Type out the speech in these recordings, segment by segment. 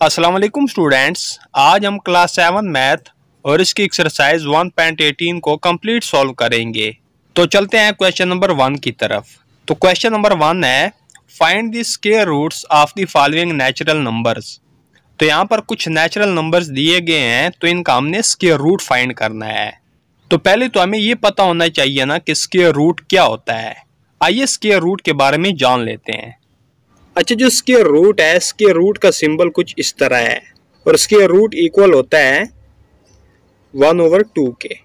अस्सलाम वालेकुम स्टूडेंट्स, आज हम क्लास 7 मैथ और इसकी एक्सरसाइज 1.18 को कंप्लीट सॉल्व करेंगे। तो चलते हैं क्वेश्चन नंबर 1 की तरफ। तो क्वेश्चन नंबर 1 है find the square roots of the following natural numbers. तो यहाँ पर कुछ नेचुरल नंबर्स दिए गए हैं, तो इनका हमने स्क्वायर रूट फाइंड करना है। तो पहले तो हमें ये पता होना चाहिए ना कि स्क्वायर रूट क्या होता है। आइए स्क्वायर रूट के बारे में जान लेते हैं। अच्छा, जो स्क्वायर रूट है, स्क्वायर रूट का सिंबल कुछ इस तरह है और स्क्वायर रूट इक्वल होता है 1/2 के।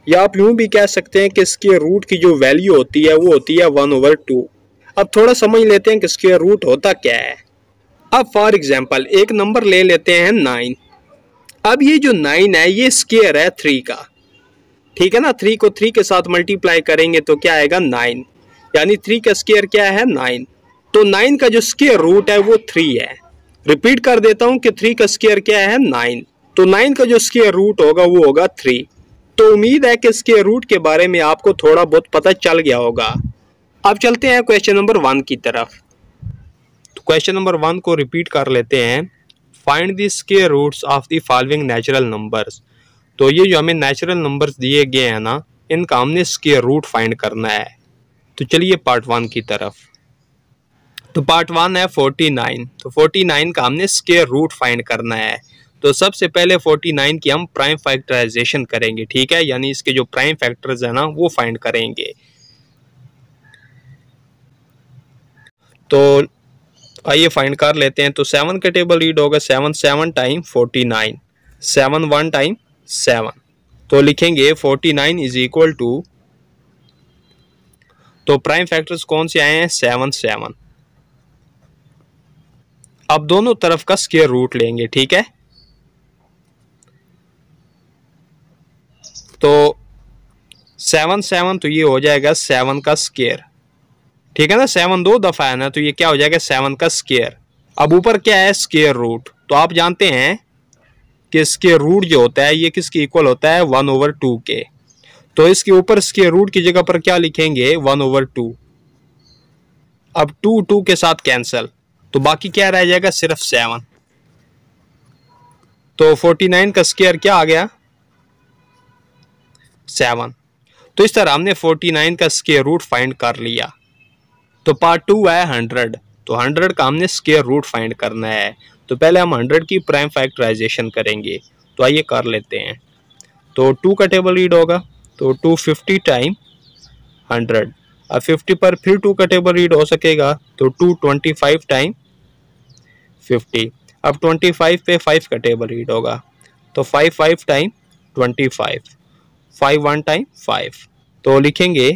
या आप यूं भी कह सकते हैं कि स्क्वायर रूट की जो वैल्यू होती है वो होती है 1/2। अब थोड़ा समझ लेते हैं कि स्क्वायर रूट होता क्या है। अब फॉर एग्जांपल एक नंबर ले लेते हैं 9। अब ये जो 9 है ये स्क्वायर है 3 का, ठीक है ना। 3 को 3 के साथ मल्टीप्लाई करेंगे तो क्या आएगा 9, यानी 3 का स्क्वायर क्या है 9। तो 9 का जो स्क्वायर रूट है वो 3 है। रिपीट कर देता हूं कि 3 का स्क्वायर क्या है 9। तो 9 का जो स्क्वायर रूट होगा वो होगा 3। तो उम्मीद है कि स्क्वायर रूट के बारे में आपको थोड़ा बहुत पता चल गया होगा। अब चलते हैं क्वेश्चन नंबर 1 की तरफ। तो क्वेश्चन नंबर 1 को रिपीट कर लेते हैं। Find the square roots of the following natural numbers. तो ये जो हमें नेचुरल नंबर्स दिए गए हैं ना, इनका हमने स्क्वायर रूट फाइंड करना है। तो चलिए पार्ट 1 की तरफ। तो पार्ट 1 है 49। तो 49 का हमने स्क्वायर रूट फाइंड करना है। तो सबसे पहले 49 की हम प्राइम फैक्टराइजेशन करेंगे, ठीक है, यानी इसके जो प्राइम फैक्टर्स है ना वो फाइंड करेंगे। तो आइए फाइंड कर लेते हैं। तो 7 का टेबल रीड होगा 7 7 टाइम 49, 7 1 टाइम 7। तो लिखेंगे 49 इज इक्वल टू, तो प्राइम फैक्टर्स कौन से आए हैं 7 7। अब दोनों तरफ का स्क्वायर रूट लेंगे, ठीक है। तो 7 7 तो ये हो जाएगा 7 का स्क्वायर, ठीक है ना। 7 2 दफा है ना, तो ये क्या हो जाएगा 7 का स्क्वायर। अब ऊपर क्या है स्क्वायर रूट। तो आप जानते हैं कि स्क्वायर रूट जो होता है ये किसके इक्वल होता है 1/2 के। तो इसके ऊपर स्क्वायर रूट की जगह पर क्या लिखेंगे 1/2। अब 2 2 के साथ कैंसिल, तो बाकी क्या रह जाएगा सिर्फ 7। तो 49 का स्क्वायर क्या आ गया 7। तो इस तरह हमने 49 का स्क्वायर रूट फाइंड कर लिया। तो पार्ट 2 है 100। तो 100 का हमने स्क्वायर रूट फाइंड करना है। तो पहले हम 100 की प्राइम फैक्टराइजेशन करेंगे। तो आइए कर लेते हैं। तो 2 का टेबल रीड होगा तो 250 टाइम 100। अब 50 पर फिर 2 का टेबल रीड हो सकेगा तो 225 टाइम 50। अब 25 पे 5 का टेबल रीड होगा तो 5 5 टाइम 25, 5 1 टाइम 5। तो लिखेंगे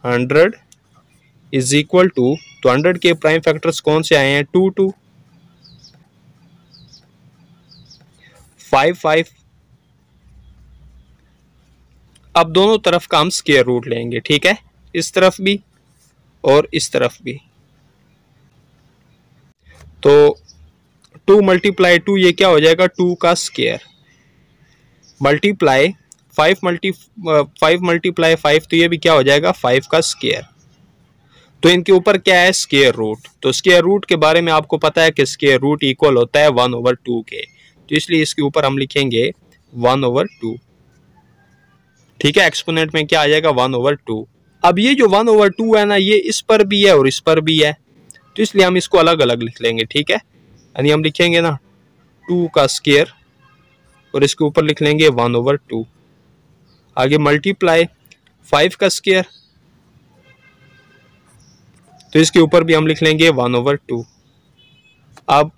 100 इज इक्वल टू, तो 100 के प्राइम फैक्टर्स कौन से आए हैं 2 2 5 5। अब दोनों तरफ का हम स्क्वायर रूट लेंगे, ठीक है, इस तरफ भी और इस तरफ भी। तो 2 मल्टीप्लाई 2 ये क्या हो जाएगा 2 का स्क्वायर, मल्टीप्लाई 5 मल्टीप्लाई 5 तो ये भी क्या हो जाएगा 5 का स्क्वायर। तो इनके ऊपर क्या है स्क्वायर रूट। तो स्क्वायर रूट के बारे में आपको पता है कि स्क्वायर रूट इक्वल होता है 1/2 के। तो इसलिए इसके ऊपर हम लिखेंगे 1/2, ठीक है। एक्सपोनेंट में क्या आ जाएगा 1/2। अब ये जो 1/2 है ना ये इस पर भी है और इस पर भी है, तो इसलिए हम इसको अलग अलग लिख लेंगे, ठीक है। यानी हम लिखेंगे ना 2 का स्क्वायर और इसके ऊपर लिख लेंगे 1/2। आगे मल्टीप्लाई 5 का स्क्वायर, तो इसके ऊपर भी हम लिख लेंगे 1/2। अब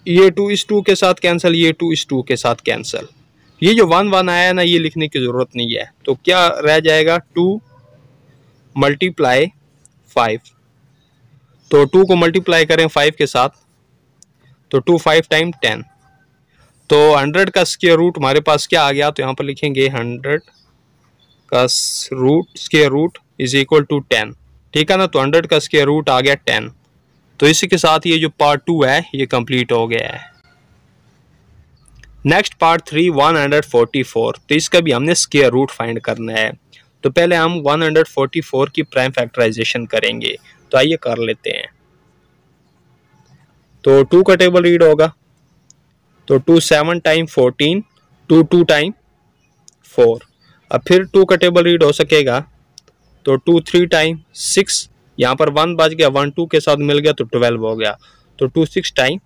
ये 2 इस 2 के साथ कैंसिल, ये 2 इस 2 के साथ कैंसिल। ये जो 1 1 आया ना ये लिखने की जरूरत नहीं है। तो क्या रह जाएगा 2 मल्टीप्लाई 5। तो 2 को मल्टीप्लाई करें 5 के साथ तो 2 5 टाइम 10। तो 100 का स्क्वायर रूट हमारे पास क्या आ गया, तो यहाँ पर लिखेंगे 100 का square root is equal to 10, ठीक है ना। तो 100 का स्क्वायर रूट आ गया 10। तो इसी के साथ ये जो पार्ट 2 है ये कंप्लीट हो गया है। Next part 3 144। तो इसका भी हमने स्क्वायर रूट फाइंड करना है। तो पहले हम 144 की प्राइम फैक्टराइजेशन करेंगे। तो आइए कर लेते हैं। तो 2 का टेबल रीड होगा, तो 2 7 टाइम 14, 2 2 टाइम 4। अब फिर 2 का टेबल रीड हो सकेगा, तो 2 3 टाइम 6, यहाँ पर 1 बच गया, 1 2 के साथ मिल गया तो 12 हो गया, तो 2 6 टाइम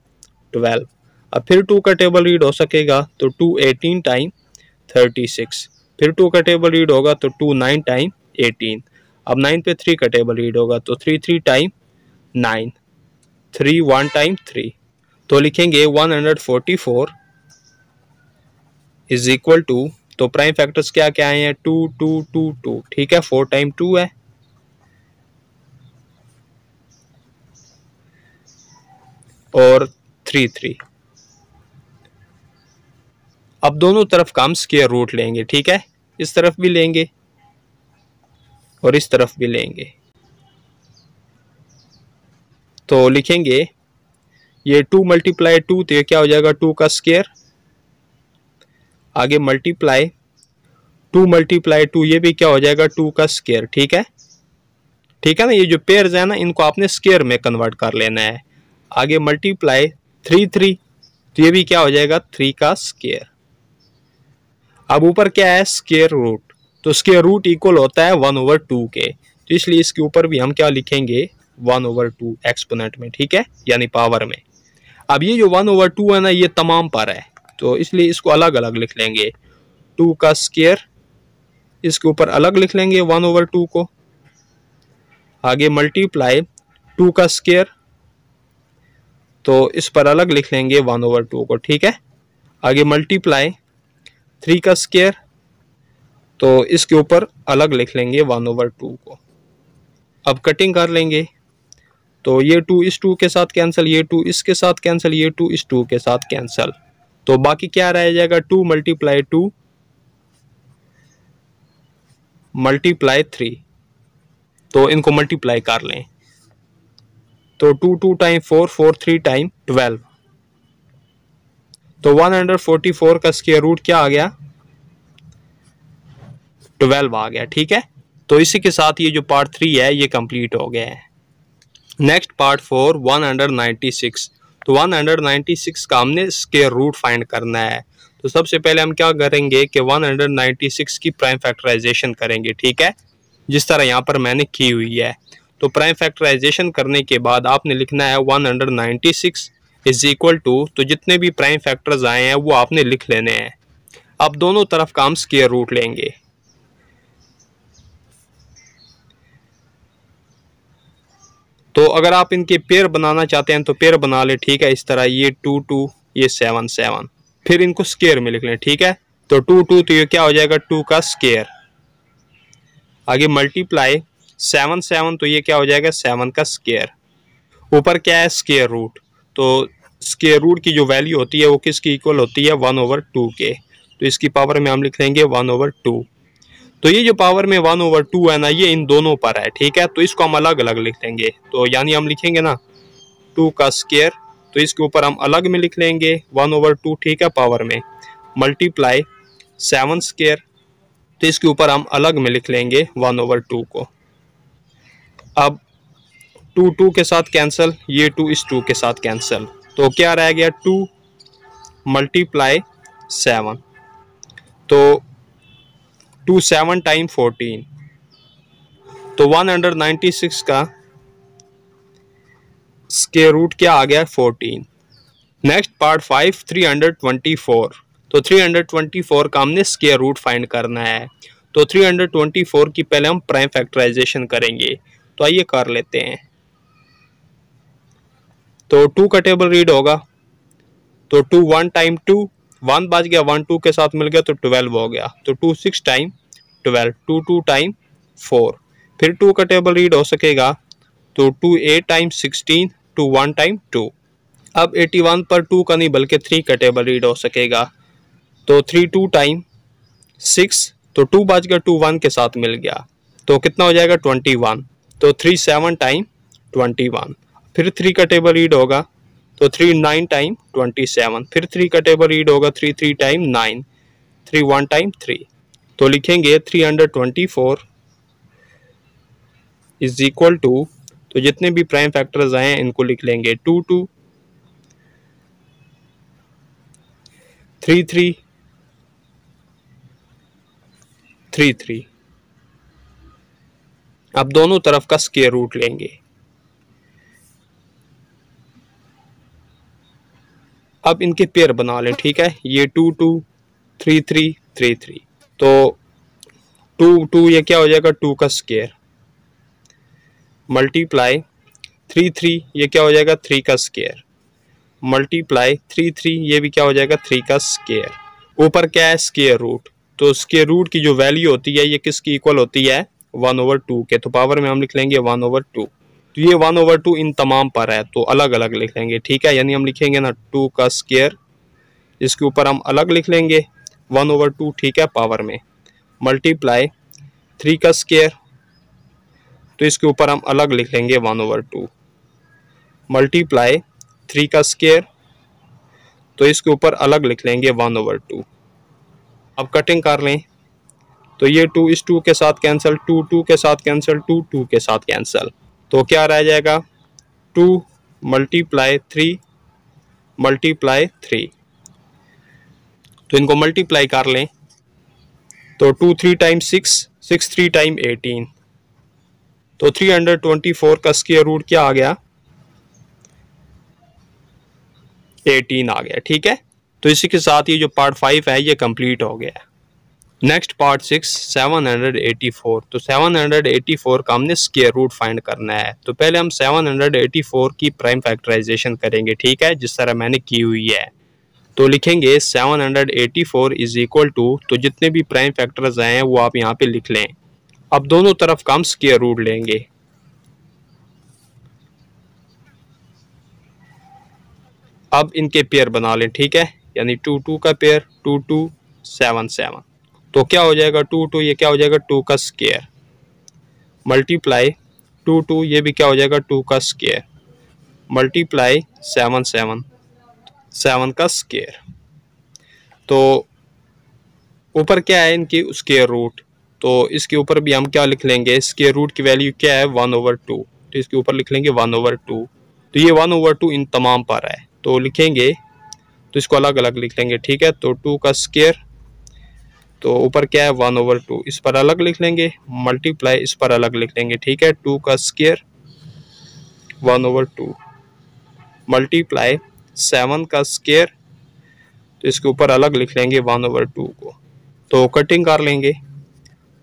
12। अब फिर 2 का टेबल रीड हो सकेगा, तो 2 18 टाइम 36। फिर 2 का टेबल रीड होगा, तो 2 9 टाइम 18। अब 9 पे 3 का टेबल रीड होगा, तो 3 3 टाइम 9, 3 1 टाइम 3। तो लिखेंगे 144 इज इक्वल टू, तो प्राइम फैक्टर्स क्या क्या आए हैं, 2 2 2 2, ठीक है, 4 टाइम 2 है, और 3 3। अब दोनों तरफ का हम स्क्वायर रूट लेंगे, ठीक है, इस तरफ भी लेंगे और इस तरफ भी लेंगे। तो लिखेंगे ये 2 मल्टीप्लाई 2, तो ये क्या हो जाएगा 2 का स्क्वायर, आगे मल्टीप्लाई 2 मल्टीप्लाई 2, ये भी क्या हो जाएगा 2 का स्क्वायर, ठीक है, ठीक है ना। ये जो पेयर्स है ना, इनको आपने स्क्वायर में कन्वर्ट कर लेना है। आगे मल्टीप्लाई 3 3, तो ये भी क्या हो जाएगा 3 का स्क्वायर। अब ऊपर क्या है स्क्वायर रूट, तो स्क्वायर रूट इक्वल होता है 1/2 के, तो इसलिए इसके ऊपर भी हम क्या लिखेंगे 1/2 एक्सपोनेंट में, ठीक है, यानी पावर में। अब ये जो 1/2 है ना, ये तमाम पर है, तो इसलिए इसको अलग अलग लिख लेंगे, 2 का स्क्वायर इसके ऊपर अलग लिख लेंगे 1/2 को, आगे मल्टीप्लाई 2 का स्क्वायर, तो इस पर अलग लिख लेंगे 1/2 को, ठीक है, आगे मल्टीप्लाई 3 का स्क्वायर, तो इसके ऊपर अलग लिख लेंगे 1/2 को। अब कटिंग कर लेंगे, तो ये 2 इस 2 के साथ कैंसिल, ये 2 इसके साथ कैंसिल, ये 2 इस 2 के साथ कैंसिल, तो बाकी क्या रह जाएगा 2 मल्टीप्लाई 2 मल्टीप्लाई 3, तो इनको मल्टीप्लाई कर लें, तो 2 2 टाइम 4, 4 3 टाइम 12, तो 144 का स्क्वायर रूट क्या आ गया 12 आ गया, ठीक है। तो इसी के साथ ये जो पार्ट 3 है ये कंप्लीट हो गया है। नेक्स्ट पार्ट 4 196, तो 196 का हमने स्क्वायर रूट फाइंड करना है। तो सबसे पहले हम क्या करेंगे कि 196 की प्राइम फैक्टराइजेशन करेंगे, ठीक है, जिस तरह यहाँ पर मैंने की हुई है। तो प्राइम फैक्टराइजेशन करने के बाद आपने लिखना है 196 इज इक्वल टू, तो जितने भी प्राइम फैक्टर्स आए हैं वो आपने लिख लेने हैं। अब दोनों तरफ का हम स्क्वायर रूट लेंगे, तो अगर आप इनके पेयर बनाना चाहते हैं तो पेयर बना ले, ठीक है, इस तरह ये 2 2 ये 7 7, फिर इनको स्क्वायर में लिख लें, ठीक है, तो 2 2, तो ये क्या हो जाएगा 2 का स्क्वायर, आगे मल्टीप्लाई 7 7, तो ये क्या हो जाएगा 7 का स्क्वायर, ऊपर क्या है स्क्वायर रूट, तो स्क्वायर रूट की जो वैल्यू होती है वो किसकी इक्वल होती है 1/2 के, तो इसकी पावर में हम लिख लेंगे 1/2। तो ये जो पावर में 1/2 है ना, ये इन दोनों पर है, ठीक है, तो इसको हम अलग अलग लिख लेंगे, तो यानी हम लिखेंगे ना 2 का स्क्वायर, तो इसके ऊपर हम अलग में लिख लेंगे 1/2, ठीक है, पावर में मल्टीप्लाई 7 स्क्वायर, तो इसके ऊपर हम अलग में लिख लेंगे 1/2 को। अब 2 2 के साथ कैंसिल, ये 2 इस 2 के साथ कैंसिल, तो क्या रह गया 2 मल्टीप्लाई 7, तो 2 7 टाइम 14, तो 196 का स्क्वायर रूट क्या आ गया 14। नेक्स्ट पार्ट 5 324, तो 324 का हमने स्क्वायर रूट फाइंड करना है। तो 324 की पहले हम प्राइम फैक्टराइजेशन करेंगे, तो आइए कर लेते हैं। तो 2 का टेबल रीड होगा, तो 2 1 टाइम 2, 1 बच गया, 1 2 के साथ मिल गया तो 12 हो गया, तो 2 6 टाइम 12, 2 2 टाइम 4, फिर 2 का टेबल रीड हो सकेगा, तो 2 8 टाइम 16, 2 1 टाइम 2। अब 81 पर 2 का नहीं बल्कि 3 का टेबल रीड हो सकेगा, तो 3 2 टाइम 6, तो 2 बच गया, 2 1 के साथ मिल गया, तो कितना हो जाएगा 21, तो 3 7 टाइम 21, फिर 3 का टेबल रीड होगा, तो 3 9 टाइम 27, फिर 3 का टेबल रीड होगा, 3 3 टाइम 9, 3 1 टाइम 3, तो लिखेंगे 324 इज इक्वल टू, तो जितने भी प्राइम फैक्टर्स आए हैं इनको लिख लेंगे 2 2 3 3 3 3। अब दोनों तरफ का स्क्वायर रूट लेंगे। अब इनके पेयर बना लें, ठीक है। ये 2 2 3 3 3 3, तो 2 2 ये क्या हो जाएगा 2 का स्क्वायर, मल्टीप्लाई 3 3 ये क्या हो जाएगा 3 का स्क्वायर, मल्टीप्लाई 3 3 ये भी क्या हो जाएगा 3 का स्क्वायर। ऊपर क्या है स्क्वायर रूट, तो स्क्वायर रूट की जो वैल्यू होती है ये किसकी इक्वल होती है 1/2 के, तो पावर में हम लिख लेंगे 1/2। तो ये 1/2 इन तमाम पर है तो अलग अलग लिख लेंगे, ठीक है। यानी हम लिखेंगे ना 2 का स्क्वायर, इसके ऊपर हम अलग लिख लेंगे 1/2, ठीक है, पावर में, मल्टीप्लाई 3 का स्क्वायर, तो इसके ऊपर हम अलग लिख लेंगे 1/2, मल्टीप्लाई 3 का स्क्वायर, तो इसके ऊपर अलग लिख लेंगे 1/2। अब कटिंग कर लें, तो ये 2 इस 2 के साथ कैंसिल, 2 2 के साथ कैंसिल, 2 2 के साथ कैंसिल, तो क्या रह जाएगा 2 मल्टीप्लाई 3 मल्टीप्लाई 3। तो इनको मल्टीप्लाई कर लें, तो 2 3 टाइम 6 6 3 टाइम 18, तो 324 का स्क्वायर रूट क्या आ गया 18 आ गया, ठीक है। तो इसी के साथ ये जो पार्ट 5 है ये कंप्लीट हो गया। Next part 6 784। तो 784 का हमने स्क्वायर रूट फाइंड करना है। तो पहले हम 784 की प्राइम फैक्टराइजेशन करेंगे, ठीक है, जिस तरह मैंने की हुई है। तो लिखेंगे 784 इज इक्वल टू, तो जितने भी प्राइम फैक्टर्स हैं वो आप यहाँ पे लिख लें। अब दोनों तरफ का हम स्क्वायर रूट लेंगे। अब इनके पेयर बना लें, ठीक है, यानी 2 2 का पेयर 2 2 7 7, तो क्या हो जाएगा 2 2 ये क्या हो जाएगा 2 का स्क्वायर, मल्टीप्लाई 2 2 ये भी क्या हो जाएगा 2 का स्क्वायर, मल्टीप्लाई 7 7 7 का स्क्वायर। तो ऊपर क्या है इनकी स्क्वायर रूट, तो इसके ऊपर भी हम क्या लिख लेंगे, स्क्वायर रूट की वैल्यू क्या है 1/2, तो इसके ऊपर लिख लेंगे 1/2। तो ये 1/2 इन तमाम पर है तो लिखेंगे, तो इसको अलग अलग लिख लेंगे, ठीक है। तो 2 का स्क्वायर, तो ऊपर क्या है 1/2, इस पर अलग लिख लेंगे, मल्टीप्लाई इस पर अलग लिख लेंगे, ठीक है। 2 का स्क्वायर 1/2 मल्टीप्लाई 7 का स्क्वायर, तो इसके ऊपर अलग लिख लेंगे 1/2 को। तो कटिंग कर लेंगे,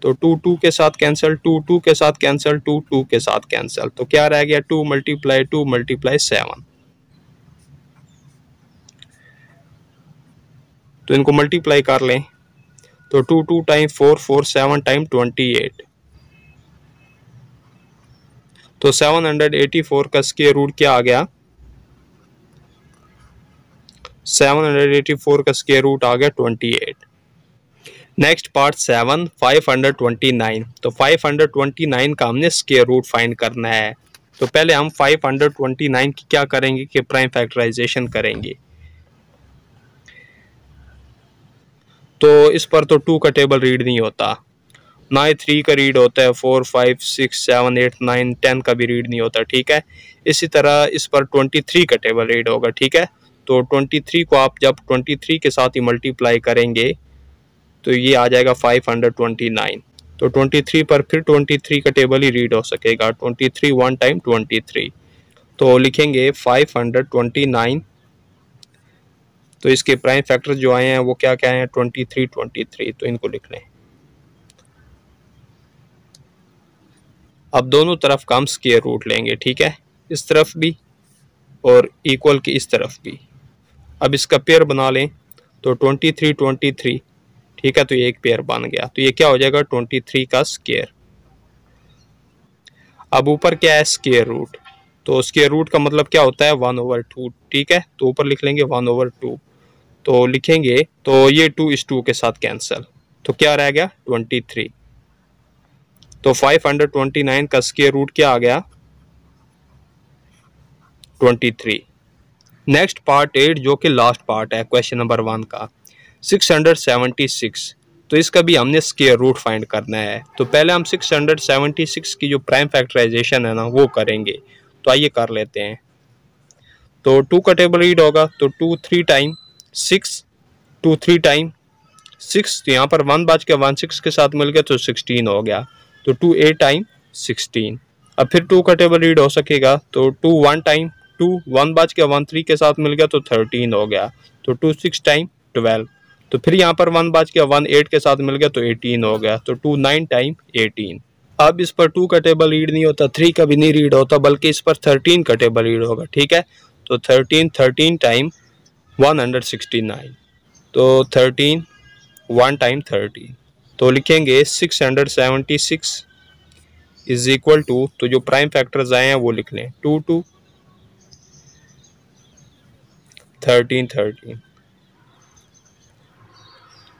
तो 2 2 के साथ कैंसिल, 2 2 के साथ कैंसिल, 2 2 के साथ कैंसिल, तो क्या रह गया 2 मल्टीप्लाई 7। तो इनको मल्टीप्लाई कर लें, तो 2 2 टाइम 4 4 7 टाइम 28, तो 784 का स्क्वायर रूट क्या आ गया 784 का स्क्वायर रूट आ गया 28। Next part 7 529। तो 529 का हमने स्क्वायर रूट फाइंड करना है। तो पहले हम 529 की क्या करेंगे कि प्राइम फैक्टराइजेशन करेंगे। तो इस पर तो 2 का टेबल रीड नहीं होता, ना ही 3 का रीड होता है, 4 5 6 7 8 9 10 का भी रीड नहीं होता, ठीक है। इसी तरह इस पर 23 का टेबल रीड होगा, ठीक है। तो 23 को आप जब 23 के साथ ही मल्टीप्लाई करेंगे तो ये आ जाएगा 529। तो 23 पर फिर 23 का टेबल ही रीड हो सकेगा, 23 1 टाइम 23, तो लिखेंगे 529। तो इसके प्राइम फैक्टर जो आए हैं वो क्या क्या हैं 23 23, तो इनको लिख लें। अब दोनों तरफ का हम स्क्वायर रूट लेंगे, ठीक है, इस तरफ भी और इक्वल की इस तरफ भी। अब इसका पेयर बना लें, तो 23 23, ठीक है, तो ये एक पेयर बन गया। तो ये क्या हो जाएगा 23 का स्क्वायर। अब ऊपर क्या है स्क्वायर रूट, तो स्क्वायर रूट का मतलब क्या होता है 1/2, ठीक है। तो ऊपर लिख लेंगे 1/2, तो लिखेंगे, तो ये 2 इस 2 के साथ कैंसिल, तो क्या रह गया 23। तो 529 का स्क्वायर रूट क्या आ गया 23। नेक्स्ट पार्ट 8 जो कि लास्ट पार्ट है क्वेश्चन नंबर 1 का 676। तो इसका भी हमने स्क्वायर रूट फाइंड करना है। तो पहले हम 676 की जो प्राइम फैक्टराइजेशन है ना वो करेंगे। तो आइए कर लेते हैं। तो 2 का टेबल रीड होगा, तो 2 3 टाइम 6 2 3 टाइम 6, तो यहाँ पर 1 बच के 1 6 के साथ मिल गया तो 16 हो गया, तो 2 8 टाइम 16। अब फिर 2 का टेबल रीड हो सकेगा, तो 2 1 टाइम 2, 1 बच के 1 3 के साथ मिल गया तो 13 हो गया, तो 2 6 टाइम 12। तो फिर यहाँ पर 1 बच के 1 8 के साथ मिल गया तो 18 हो गया, तो 2 9 टाइम 18। अब इस पर 2 का टेबल रीड नहीं होता, 3 का भी नहीं रीड होता, बल्कि इस पर 13 का टेबल रीड होगा। ठीक है, तो 13 टाइम 169, तो 13 1 टाइम 13, तो लिखेंगे 676 इज इक्वल टू, तो जो प्राइम फैक्टर्स आए हैं वो लिख लें, 2 2 13 13,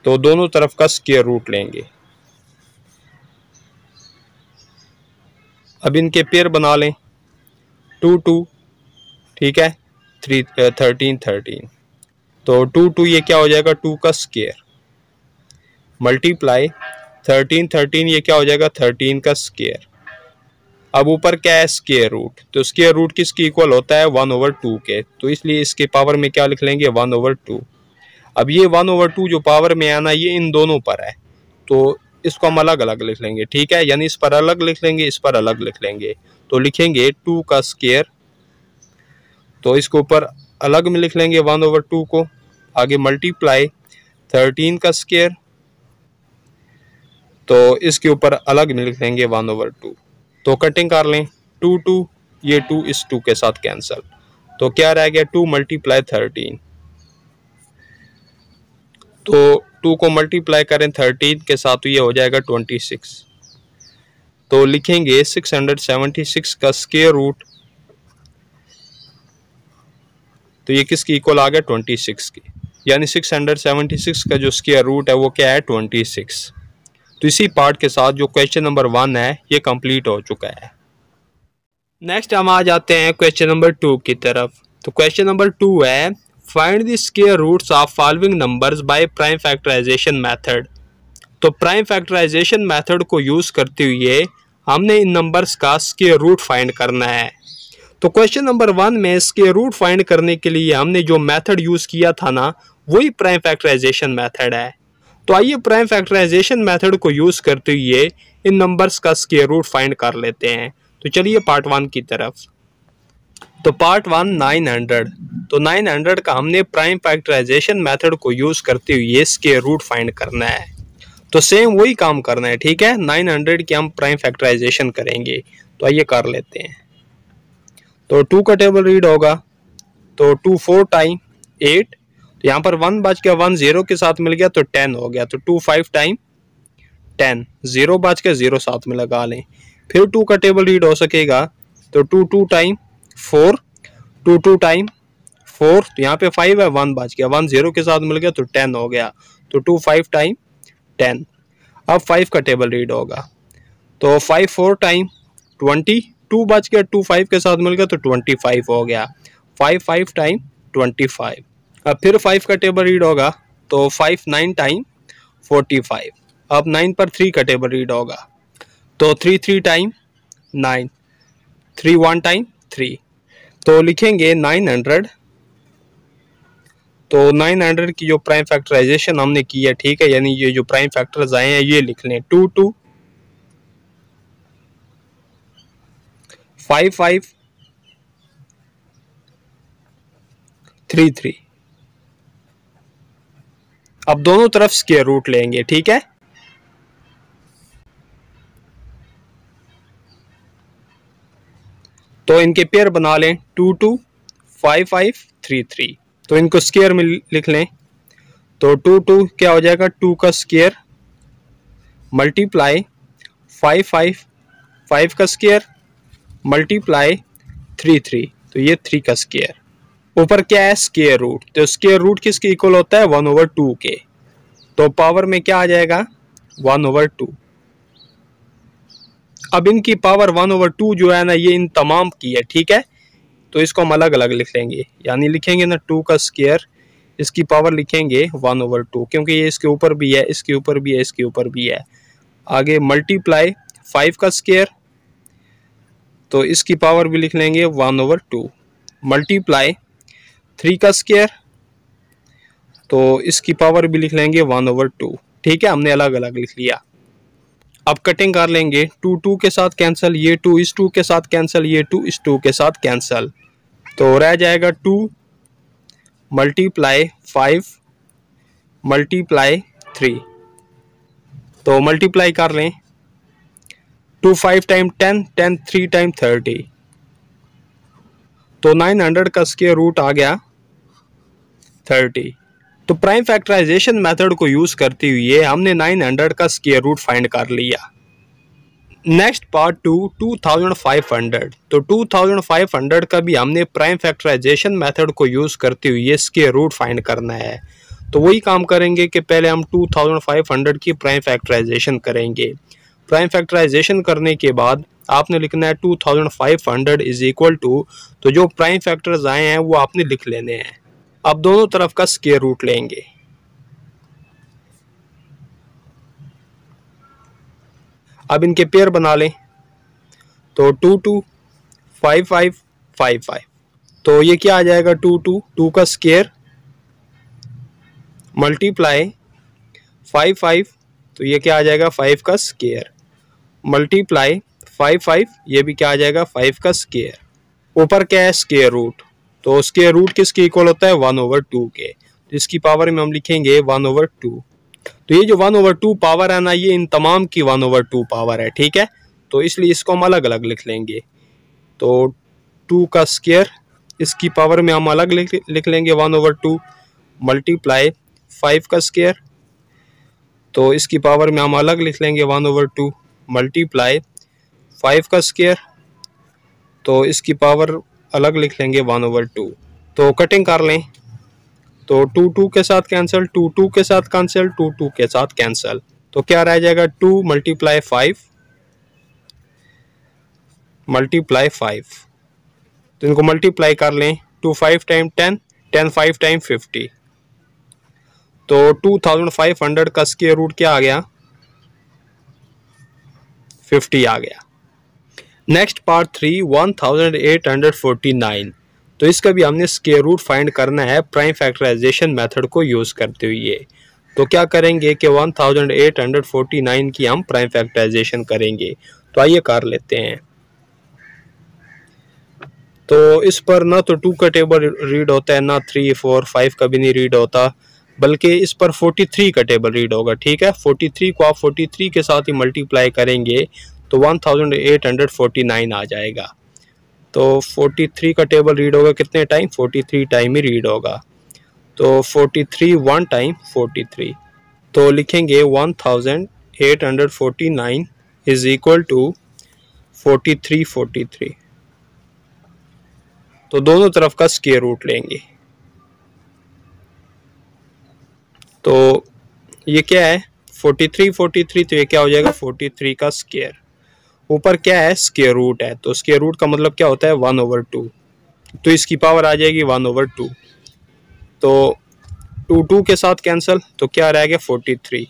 तो दोनों तरफ का स्क्वायर रूट लेंगे। अब इनके पेयर बना लें, 2 2, ठीक है, 13 13, तो 2 2 ये क्या हो जाएगा, 2 का स्क्वायर, मल्टीप्लाई 13 13 ये क्या हो जाएगा, 13 का स्क्वायर। अब ऊपर क्या है, स्क्वायर रूट, तो स्क्वायर रूट किसके इक्वल होता है, 1/2 के, तो इसलिए इसके पावर में क्या लिख लेंगे, 1/2। अब ये 1/2 जो पावर में आना ये इन दोनों पर है, तो इसको हम अलग अलग लिख लेंगे। ठीक है, यानी इस पर अलग लिख लेंगे, इस पर अलग लिख लेंगे, तो लिखेंगे 2 का स्क्वायर, तो इसको ऊपर अलग में लिख लेंगे 1/2 को, आगे मल्टीप्लाई 13 का स्क्वायर, तो इसके ऊपर अलग में लिख लेंगे 1/2। तो कटिंग कर लें, 2 2, ये 2 इस 2 के साथ कैंसिल, तो क्या रह गया, 2 मल्टीप्लाई 13, तो 2 को मल्टीप्लाई करें 13 के साथ तो ये हो जाएगा 26, तो लिखेंगे 676 का स्क्वायर रूट, तो ये किसकी इक्वल आ गया, 26 की, यानी 676 का जो स्क्वायर रूट है वो क्या है, 26। तो इसी पार्ट के साथ जो क्वेश्चन नंबर 1 है ये कंप्लीट हो चुका है। नेक्स्ट हम आ जाते हैं क्वेश्चन नंबर 2 की तरफ। तो क्वेश्चन नंबर 2 है, find the square roots of following numbers by prime factorisation method. तो प्राइम फैक्टराइजेशन मेथड को यूज करते हुए हमने इन नंबर्स का स्क्वायर रूट फाइंड करना है। तो क्वेश्चन नंबर 1 में स्क्वायर रूट फाइंड करने के लिए हमने जो मेथड यूज किया था ना, वही प्राइम फैक्टराइजेशन मेथड है। तो आइए प्राइम फैक्टराइजेशन मेथड को यूज करते हुए इन नंबर्स का स्क्वायर रूट फाइंड कर लेते हैं। तो चलिए पार्ट 1 की तरफ। तो पार्ट 1 900, तो 900 का हमने प्राइम फैक्टराइजेशन मेथड को यूज करते हुए स्क्वायर रूट फाइंड करना है। तो सेम वही काम करना है। ठीक है, 900 की हम प्राइम फैक्टराइजेशन करेंगे, तो आइए कर लेते हैं। तो 2 का टेबल रीड होगा, तो 2 4 टाइम 8, तो यहाँ पर 1 बच गया, 1 0 के साथ मिल गया तो 10 हो गया, तो 2 5 टाइम 10, 0 बच के 0 साथ में लगा लें। फिर 2 का टेबल रीड हो सकेगा, तो 2 2 टाइम 4, 2 2 टाइम 4, तो यहाँ पे 5 है, 1 बच गया, 1 0 के साथ मिल गया तो 10 हो गया, तो 2 5 टाइम 10। अब 5 का टेबल रीड होगा, तो 5 4 टाइम 20, 2 बच गया, 2 5 के साथ मिल गया तो 25 हो गया, 5 5 टाइम 25। अब फिर 5 का टेबल रीड होगा, तो 5 9 टाइम 45। अब 9 पर 3 का टेबल रीड होगा, तो 3 3 टाइम 9, 3 1 टाइम 3, तो लिखेंगे 900। तो 900 की जो प्राइम फैक्टराइजेशन हमने की है, ठीक है, यानी ये जो प्राइम फैक्टर्स आए हैं ये लिख लें, 2 2 5 5 3 3। अब दोनों तरफ स्क्वायर रूट लेंगे। ठीक है, तो इनके पेयर बना लें, 2 2 5 5 3 3, तो इनको स्क्वायर में लिख लें। तो 2 2 क्या हो जाएगा, 2 का स्क्वायर मल्टीप्लाई 5 5 5 का स्क्वायर मल्टीप्लाई 3 3, तो ये 3 का स्क्वायर। ऊपर क्या है, स्क्वायर रूट, तो स्क्वायर रूट किसके इक्वल होता है, 1/2 के, तो पावर में क्या आ जाएगा, 1/2। अब इनकी पावर 1/2 जो है ना, ये इन तमाम की है। ठीक है, तो इसको हम अलग अलग लिख लेंगे, यानी लिखेंगे ना 2 का स्क्वायर, इसकी पावर लिखेंगे 1/2, क्योंकि ये इसके ऊपर भी है, इसके ऊपर भी है, इसके ऊपर भी है। आगे मल्टीप्लाई 5 का स्क्वायर, तो इसकी पावर भी लिख लेंगे 1/2, मल्टीप्लाई 3 का स्क्वायर, तो इसकी पावर भी लिख लेंगे 1/2। ठीक है, हमने अलग अलग लिख लिया। अब कटिंग कर लेंगे, 2 2 के साथ कैंसिल, ये 2 इस 2 के साथ कैंसिल, ये 2 इस 2 के साथ कैंसिल, तो रह जाएगा 2 मल्टीप्लाई 5 मल्टीप्लाई 3। तो मल्टीप्लाई कर लें, 2 5 टाइम 10, 10 3 टाइम 30, तो 900 का स्क्वायर रूट आ गया 30। तो प्राइम फैक्टराइजेशन मेथड को यूज करते हुए हमने 900 का स्क्वायर रूट फाइंड कर लिया। Next part 2, 2500। तो 2500 का भी हमने प्राइम फैक्टराइजेशन मेथड को यूज करते हुए स्क्वायर रूट फाइंड करना है। तो वही काम करेंगे कि पहले हम 2500 की प्राइम फैक्टराइजेशन करेंगे। प्राइम फैक्टराइजेशन करने के बाद आपने लिखना है 2500 इज इक्वल टू, तो जो प्राइम फैक्टर्स आए हैं वो आपने लिख लेने हैं। अब दोनों तरफ का स्क्वायर रूट लेंगे। अब इनके पेयर बना लें, तो 2 2 5 5 5 5, तो ये क्या आ जाएगा 2 2 2 का स्क्वायर मल्टीप्लाई 5 5, तो ये क्या आ जाएगा 5 का स्क्वायर मल्टीप्लाई 5 5, ये भी क्या आ जाएगा 5 का स्क्वायर। ऊपर क्या है स्क्वायर रूट, तो स्क्वायर रूट किसके इक्वल होता है 1/2 के, तो इसकी पावर में हम लिखेंगे 1/2। तो ये जो 1/2 पावर है ना, ये इन तमाम की 1/2 पावर है। ठीक है, तो इसलिए इसको हम अलग अलग लिख लेंगे। तो 2 का स्क्वायर, इसकी पावर में हम अलग लिख लेंगे 1/2 मल्टीप्लाई 5 का स्क्वायर, तो इसकी पावर में हम अलग लिख लेंगे 1/2 मल्टीप्लाई 5 का स्क्वायर, तो इसकी पावर अलग लिख लेंगे 1/2। तो कटिंग कर लें, तो 2 2 के साथ कैंसिल, 2 2 के साथ कैंसिल, 2 2 के साथ कैंसिल, तो क्या रह जाएगा 2 मल्टीप्लाई 5 मल्टीप्लाई 5, तो इनको मल्टीप्लाई कर लें, 2 5 टाइम 10, 10 5 टाइम 50, तो 2500 का स्क्वायर रूट क्या आ गया 50 आ गया। Next part 3, 1849। तो इसका भी हमने स्क्वायर रूट फाइंड करना है प्राइम फैक्टराइजेशन मेथड को यूज करते हुए। तो क्या करेंगे कि 1849 की हम प्राइम फैक्टराइजेशन करेंगे। तो आइए कर लेते हैं। तो इस पर ना तो 2 का टेबल रीड होता है, ना 3 4 5 का भी नहीं रीड होता, बल्कि इस पर 43 का टेबल रीड होगा। ठीक है, 43 को आप 43 के साथ ही मल्टीप्लाई करेंगे तो 1849 आ जाएगा। तो 43 का टेबल रीड होगा कितने टाइम, 43 टाइम ही रीड होगा। तो 43 1 टाइम 43, तो लिखेंगे 1849 इज इक्वल टू 43 43। तो दोनों तरफ का स्क्वायर रूट लेंगे। तो ये क्या है 43 43, तो ये क्या हो जाएगा 43 का स्क्वायर। ऊपर क्या है स्क्वायर रूट है, तो स्क्वायर रूट का मतलब क्या होता है 1/2, तो इसकी पावर आ जाएगी 1/2। तो 2 2 के साथ कैंसिल, तो क्या रह गया 43,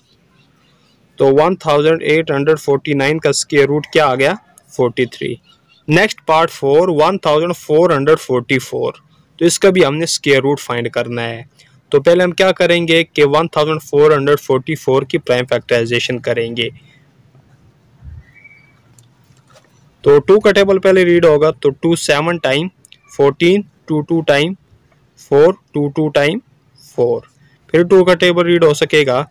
तो 1849 का स्क्वायर रूट क्या आ गया 43। Next part 4, 1444। तो इसका भी हमने स्क्वायर रूट फाइंड करना है। तो पहले हम क्या करेंगे कि 1444 की प्राइम फैक्टराइजेशन करेंगे। तो 2 का टेबल पहले रीड होगा, तो 2 7 टाइम 14, 2 2 टाइम 4, 2 2 टाइम 4, फिर 2 का टेबल रीड हो सकेगा,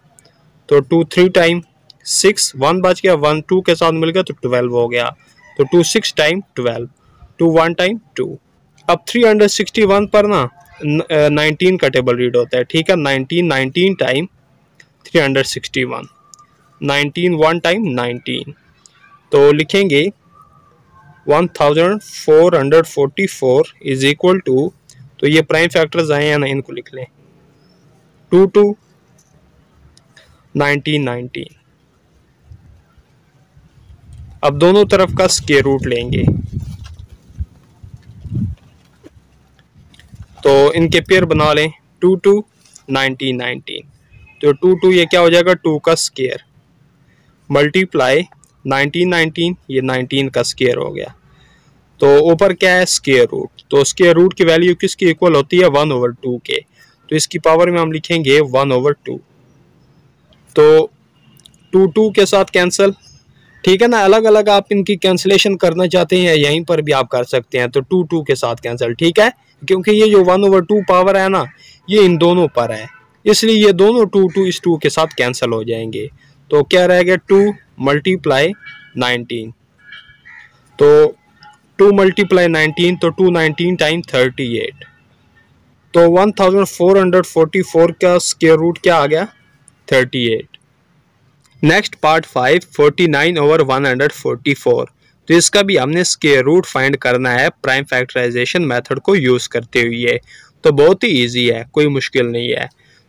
तो 2 3 टाइम 6, 1 बच गया, 1 2 के साथ मिल गया तो 12 हो गया, तो 2 6 टाइम 12, 2 1 टाइम 2। अब 361 पर ना 19 का टेबल रीड होता है। ठीक है, 19 टाइम 361, 19 1 टाइम 19, तो लिखेंगे 1444 इज इक्वल टू, तो ये प्राइम फैक्टर्स आए हैं ना, इनको लिख लें 2 2 19 19। अब दोनों तरफ का स्क्वायर रूट लेंगे, तो इनके पेयर बना लें 2 2 19 19, तो 2 2 ये क्या हो जाएगा 2 का स्क्वायर मल्टीप्लाई 19 19, ये 19 का स्क्वायर हो गया। तो ऊपर क्या है स्क्वायर रूट, तो स्क्वायर रूट की वैल्यू किसकी इक्वल होती है 1/2 के, तो इसकी पावर में हम लिखेंगे 1/2। तो 2 के साथ कैंसिल, ठीक है ना। अलग अलग आप इनकी कैंसिलेशन करना चाहते हैं यहीं पर भी आप कर सकते हैं। तो 2 के साथ कैंसिल, ठीक है, क्योंकि ये जो 1/2 पावर है ना ये इन दोनों पर है, इसलिए ये दोनों 2 इस 2 के साथ कैंसिल हो जाएंगे। तो क्या रहेगा 2 × 19। तो 2 × 19 तो 2 19 टाइम 38। तो 1444 का स्क्वायर रूट क्या आ गया 38। Next part 5 49/144। तो इसका भी हमने स्क्वायर रूट फाइंड करना है प्राइम फैक्टराइजेशन मेथड को यूज करते हुए। तो बहुत ही इजी है, कोई मुश्किल नहीं है।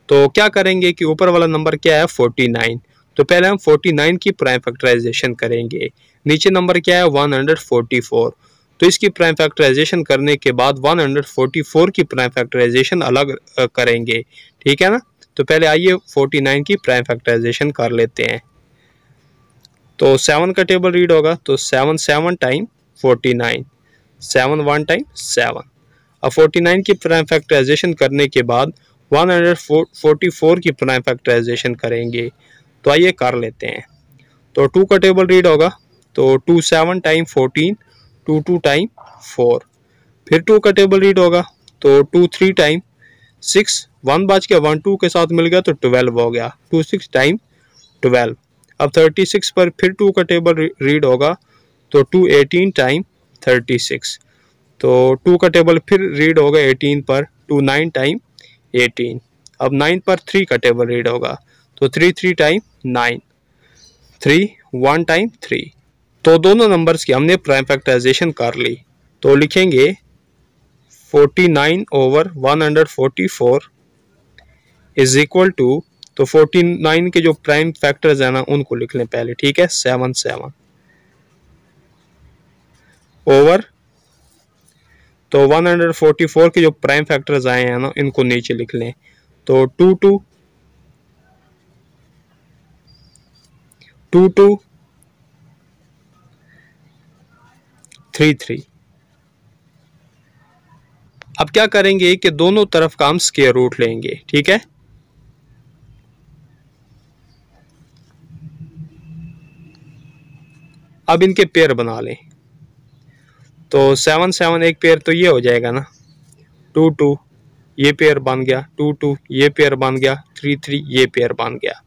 तो क्या करेंगे कि ऊपर वाला नंबर क्या है 49, तो पहले हम 49 की प्राइम फैक्टराइजेशन करेंगे। नीचे नंबर क्या है 144, तो इसकी प्राइम फैक्टराइजेशन करने के बाद 144 की प्राइम फैक्टराइजेशन अलग करेंगे, ठीक है ना। तो पहले आइए 49 की प्राइम फैक्टराइजेशन कर लेते हैं। तो 7 का टेबल रीड होगा, तो 7 7 टाइम 49, 7 1 टाइम 7। अब 49 की प्राइम फैक्टराइजेशन करने के बाद 144 की प्राइम फैक्टराइजेशन करेंगे। तो आइए कर लेते हैं। तो 2 का टेबल रीड होगा, तो 2 7 टाइम 14, 2 2 टाइम 4। फिर 2 का टेबल रीड होगा, तो 2 3 टाइम 6, 1 बच गया, 1 2 के साथ मिल गया तो 12 हो गया, 2 6 टाइम 12। अब 36 पर फिर 2 का टेबल रीड होगा, तो 2 18 टाइम 36। तो 2 का टेबल फिर रीड होगा 18 पर, 2 9 टाइम 18। अब 9 पर 3 का टेबल रीड होगा, तो 3 3 टाइम 9, 3 1 टाइम 3। तो दोनों नंबर्स की हमने प्राइम फैक्टराइजेशन कर ली। तो लिखेंगे 49/144 इज इक्वल टू, तो 49 के जो प्राइम फैक्टर्स है ना उनको लिख लें पहले, ठीक है, 7 7 ओवर, तो 144 के जो प्राइम फैक्टर्स आए हैं ना इनको नीचे लिख लें। तो 2 2 2 2 3 3। अब क्या करेंगे कि दोनों तरफ का हम स्क्वायर रूट लेंगे, ठीक है। अब इनके पेयर बना लें। तो 7 7 एक पेयर तो ये हो जाएगा ना, 2 2 ये पेयर बन गया, 2 2 ये पेयर बन गया, 3 3 ये पेयर बन गया।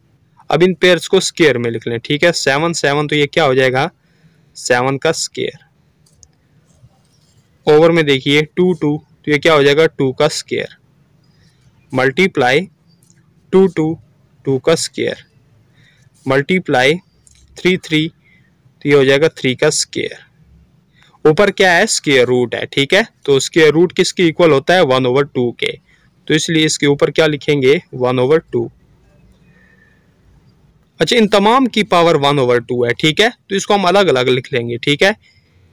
अब इन पेयर्स को स्क्वायर में लिख लें, ठीक है। 7 7 तो ये क्या हो जाएगा 7 का स्क्वायर, ओवर में देखिए 2 2 तो ये क्या हो जाएगा 2 का स्क्वायर, मल्टीप्लाई 2 2 2 का स्क्वायर, मल्टीप्लाई 3 3 तो ये हो जाएगा 3 का स्क्वायर। ऊपर क्या है स्क्वायर रूट है, ठीक है। तो स्क्वायर रूट किसके इक्वल होता है 1/2 के, तो इसलिए इसके ऊपर क्या लिखेंगे 1/2। अच्छा, इन तमाम की पावर 1/2 है, ठीक है। तो इसको हम अलग अलग लिख लेंगे, ठीक है।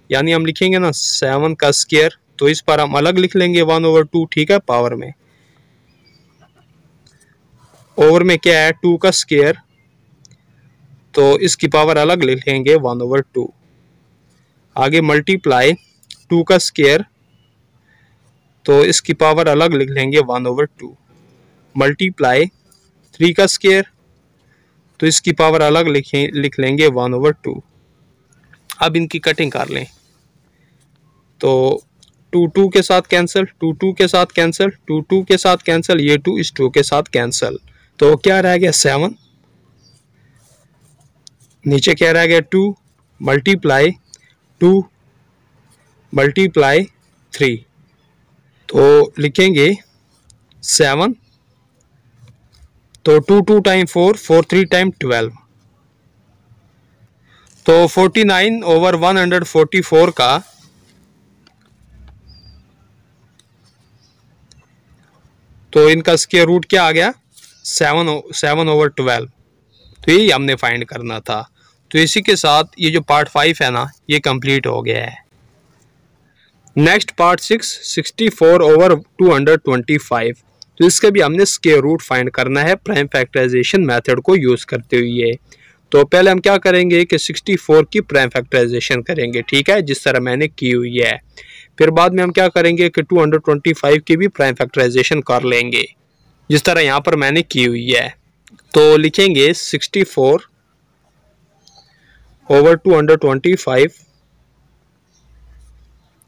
यानी हम लिखेंगे ना 7 का स्क्वायर, तो इस पर हम अलग लिख लेंगे 1/2, ठीक है, पावर में। ओवर में क्या है 2 का स्क्वायर, तो इसकी पावर अलग लिख लेंगे 1/2। आगे मल्टीप्लाई 2 का स्क्वायर, तो इसकी पावर अलग लिख लेंगे 1/2। मल्टीप्लाई 3 का स्क्वायर, तो इसकी पावर अलग लिख लेंगे 1/2। अब इनकी कटिंग कर लें। तो 2 2 के साथ कैंसिल, 2 2 के साथ कैंसिल, 2 2 के साथ कैंसिल, ये 2 इस 2 के साथ कैंसिल। तो क्या रह गया 7, नीचे क्या रह गया 2, मल्टीप्लाई 2 मल्टीप्लाई 3, तो लिखेंगे 7, तो 2 2 टाइम 4, 4 3 टाइम 12। तो 49/144 का तो इनका स्क्वायर रूट क्या आ गया 7/12। तो यही हमने फाइंड करना था। तो इसी के साथ ये जो पार्ट 5 है ना ये कंप्लीट हो गया है। Next part 6 64/225। तो इसका भी हमने स्क्वायर रूट फाइंड करना है प्राइम फैक्टराइजेशन मेथड को यूज करते हुए। तो पहले हम क्या करेंगे कि 64 की प्राइम फैक्टराइजेशन करेंगे, ठीक है, जिस तरह मैंने की हुई है। फिर बाद में हम क्या करेंगे कि 225 की भी प्राइम फैक्टराइजेशन कर लेंगे। जिस तरह यहाँ पर मैंने की हुई है। तो लिखेंगे 64 ओवर 225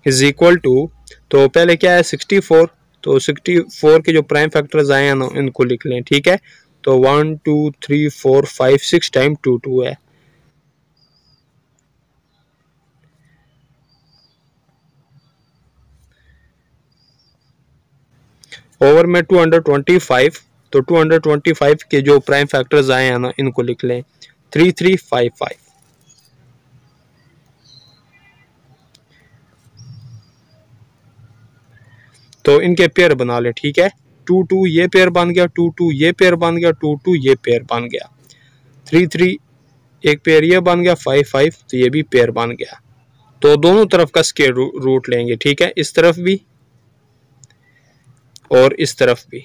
इज इक्वल टू, तो पहले क्या है 64, तो 64 के जो प्राइम फैक्टर्स आए हैं ना इनको लिख लें, ठीक है। तो 1 2 3 4 5 6 टाइम 2 2 है। ओवर में 225, तो 225 के जो प्राइम फैक्टर्स आए हैं ना इनको लिख लें 3355। तो इनके पेयर बना ले, ठीक है। 2 2 ये पेयर बन गया, 2 2 ये पेयर बन गया, 2 2 ये पेयर बन गया, 3 3 एक पेयर ये बन गया, 5 5 तो ये भी पेयर बन गया। तो दोनों तरफ का स्क्वायर रूट लेंगे, ठीक है, इस तरफ भी और इस तरफ भी।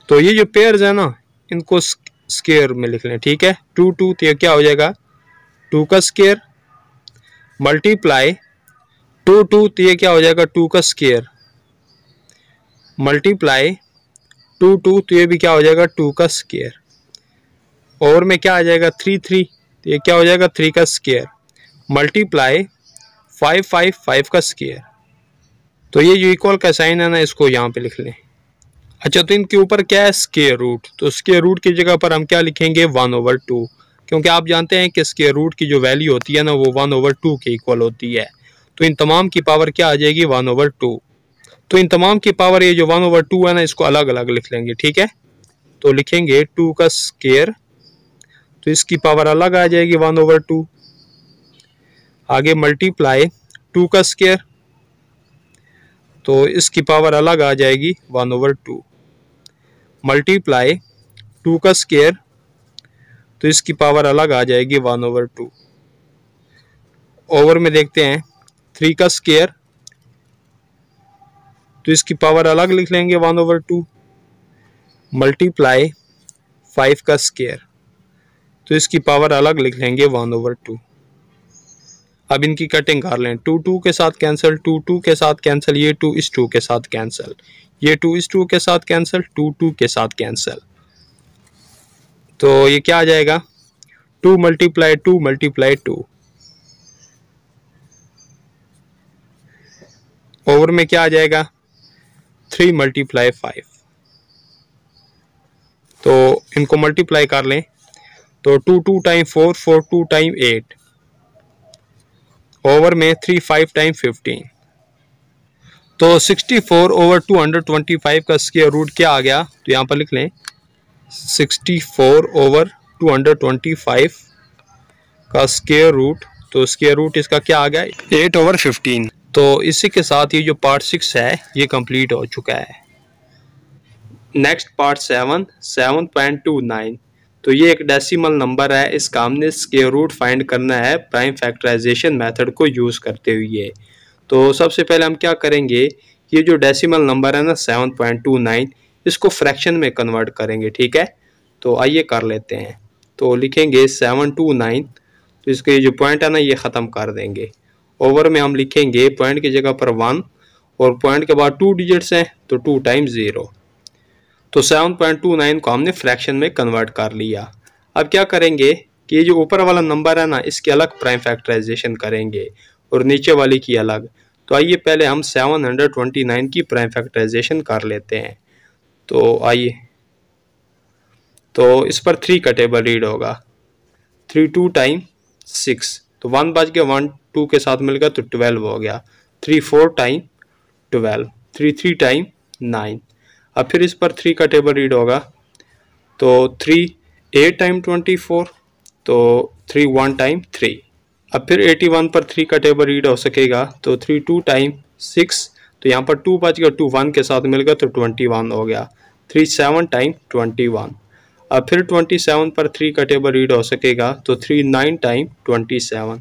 तो ये जो पेयर्स है ना इनको स्क्वायर में लिख लें, ठीक है। 2 2 तो ये क्या हो जाएगा 2 का स्क्वायर मल्टीप्लाई 2 2 तो ये क्या हो जाएगा 2 का स्क्वायर मल्टीप्लाई 2 2 तो ये भी क्या हो जाएगा 2 का स्क्वायर। और में क्या आ जाएगा 3 3 तो ये क्या हो जाएगा 3 का स्क्वायर मल्टीप्लाई 5 5 5 का स्क्वायर। तो ये जो इक्वल का साइन है ना इसको यहाँ पे लिख लें। अच्छा, तो इनके ऊपर क्या है स्क्वायर रूट, तो स्क्वायर रूट की जगह पर हम क्या लिखेंगे 1/2, क्योंकि आप जानते हैं कि स्क्वायर रूट की जो वैल्यू होती है ना वो 1/2 के इक्वल होती है। तो इन तमाम की पावर क्या आ जाएगी 1/2। तो इन तमाम की पावर ये जो 1/2 है ना इसको अलग अलग लिख लेंगे, ठीक है। तो लिखेंगे 2 का स्क्वायर, तो इसकी पावर अलग आ जाएगी 1/2। आगे मल्टीप्लाई 2 का स्क्वायर, तो इसकी पावर अलग आ जाएगी 1/2। मल्टीप्लाई 2 का स्क्वायर, तो इसकी पावर अलग आ जाएगी 1/2। ओवर में देखते हैं 3 का स्क्वायर, तो इसकी पावर अलग लिख लेंगे 1/2। मल्टीप्लाई 5 का स्क्वायर, तो इसकी पावर अलग लिख लेंगे 1/2। अब इनकी कटिंग कर लें, 2 2 के साथ कैंसिल, 2 2 के साथ कैंसिल, ये 2 इस 2 के साथ कैंसिल, ये 2 इस 2 के साथ कैंसिल, 2 2 के साथ कैंसिल। तो ये क्या आ जाएगा 2 मल्टीप्लाई 2 मल्टीप्लाई 2। ओवर में क्या आ जाएगा 3 मल्टीप्लाई 5। तो इनको मल्टीप्लाई कर लें, तो 2 2 टाइम 4 4 2 टाइम 8। ओवर में 3 5 टाइम 15। तो 64 ओवर 225 का स्क्वायर रूट क्या आ गया, तो यहाँ पर लिख लें 64 ओवर 225 का स्क्वायर रूट, तो स्क्वायर रूट इसका क्या आ गया 8/15। तो इसी के साथ ये जो पार्ट 6 है ये कंप्लीट हो चुका है। Next part 7.29। तो ये एक डेसिमल नंबर है, इसका हमने स्क्वायर रूट फाइंड करना है प्राइम फैक्टराइजेशन मेथड को यूज़ करते हुए। तो सबसे पहले हम क्या करेंगे, ये जो डेसिमल नंबर है ना 7.29 इसको फ्रैक्शन में कन्वर्ट करेंगे, ठीक है। तो आइए कर लेते हैं। तो लिखेंगे 729, तो इसके जो पॉइंट है ना ये ख़त्म कर देंगे। ओवर में हम लिखेंगे पॉइंट की जगह पर 1 और पॉइंट के बाद 2 डिजिट्स हैं तो 2 टाइम्स 0। तो 7.29 को हमने फ्रैक्शन में कन्वर्ट कर लिया। अब क्या करेंगे कि ये जो ऊपर वाला नंबर है ना इसकी अलग प्राइम फैक्टराइजेशन करेंगे और नीचे वाली की अलग। तो आइए पहले हम 729 की प्राइम फैक्टराइजेशन कर लेते हैं। तो आइए, तो इस पर 3 का टेबल रीड होगा, 3 2 टाइम 6, तो 1 बच गया, 1 2 के साथ मिल गया तो 12 हो गया, 3 4 टाइम 12, 3 3 टाइम 9। अब फिर इस पर 3 का टेबल रीड होगा, तो 3 8 टाइम 24, तो 3 1 टाइम 3। अब फिर 81 पर 3 का टेबल रीड हो सकेगा, तो 3 2 टाइम 6, तो यहाँ पर 2 बच गया, 2 1 के साथ मिल गया तो 21 हो गया, 3 7 टाइम 21। अब फिर 27 पर 3 का टेबल रीड हो सकेगा, तो 3 9 टाइम 27,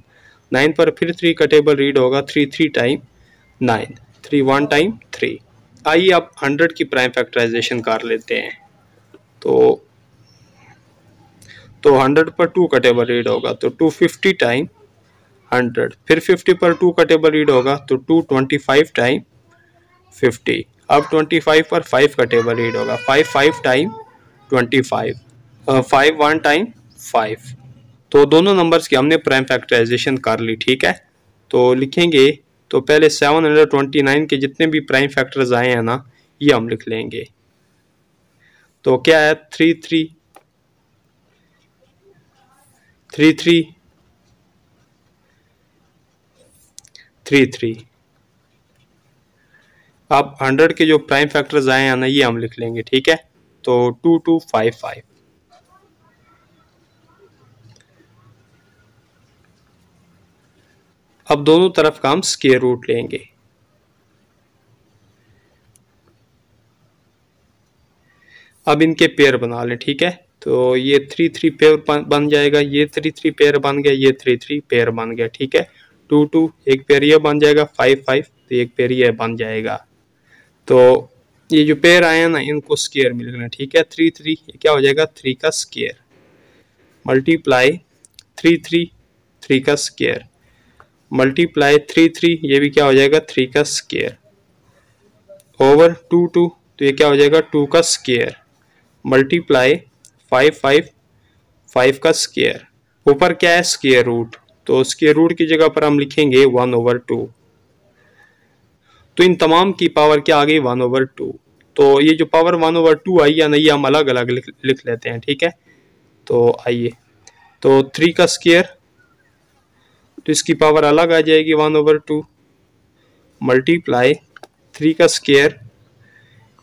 9 पर फिर 3 का टेबल रीड होगा, 3 3 टाइम 9, 3 1 टाइम 3। आइए अब 100 की प्राइम फैक्टराइजेशन कर लेते हैं। तो 100 पर 2 का टेबल रीड होगा, तो 250 टाइम 100, फिर 50 पर 2 का टेबल रीड होगा तो 225 टाइम 50। अब 25 पर 5 का टेबल रीड होगा, 5 5 टाइम 25, 5 1 टाइम 5। तो दोनों नंबर्स की हमने प्राइम फैक्टराइजेशन कर ली, ठीक है। तो लिखेंगे, तो पहले 729 के जितने भी प्राइम फैक्टर्स आए हैं ना, ये हम लिख लेंगे। तो क्या है, 3 3 3 3 3 3। अब 100 के जो प्राइम फैक्टर्स आए हैं ना, ये हम लिख लेंगे, ठीक है। तो 2 2 5 5। अब दोनों तरफ का हम स्क्वायर रूट लेंगे। अब इनके पेयर बना लें, ठीक है। तो ये 3 3 पेयर बन जाएगा, ये 3 3 पेयर बन गया, ये 3 3 पेयर बन गया, ठीक है। 2 2 एक पेयर ये बन जाएगा, 5 5 तो एक पेयर ये बन जाएगा। तो ये जो पेयर आए हैं ना, इनको स्क्वायर में लिखना, ठीक है। 3 3 ये क्या हो जाएगा, 3 का स्क्वायर मल्टीप्लाई 3 3 3 का स्क्वायर मल्टीप्लाई 3 3 ये भी क्या हो जाएगा, 3 का स्क्वायर ओवर 2 2 तो ये क्या हो जाएगा, 2 का स्क्वायर मल्टीप्लाई 5 5 5 का स्क्वायर। ऊपर क्या है, स्क्वायर रूट, तो स्क्वायर रूट की जगह पर हम लिखेंगे 1/2। तो इन तमाम की पावर क्या आ गई, 1/2। तो ये जो पावर 1/2 आई है ना, ये हम अलग अलग लिख लेते हैं, ठीक है। तो आइए, तो 3 का स्क्वायर, तो इसकी पावर अलग आ जाएगी 1/2 मल्टीप्लाई 3 का स्क्वायर,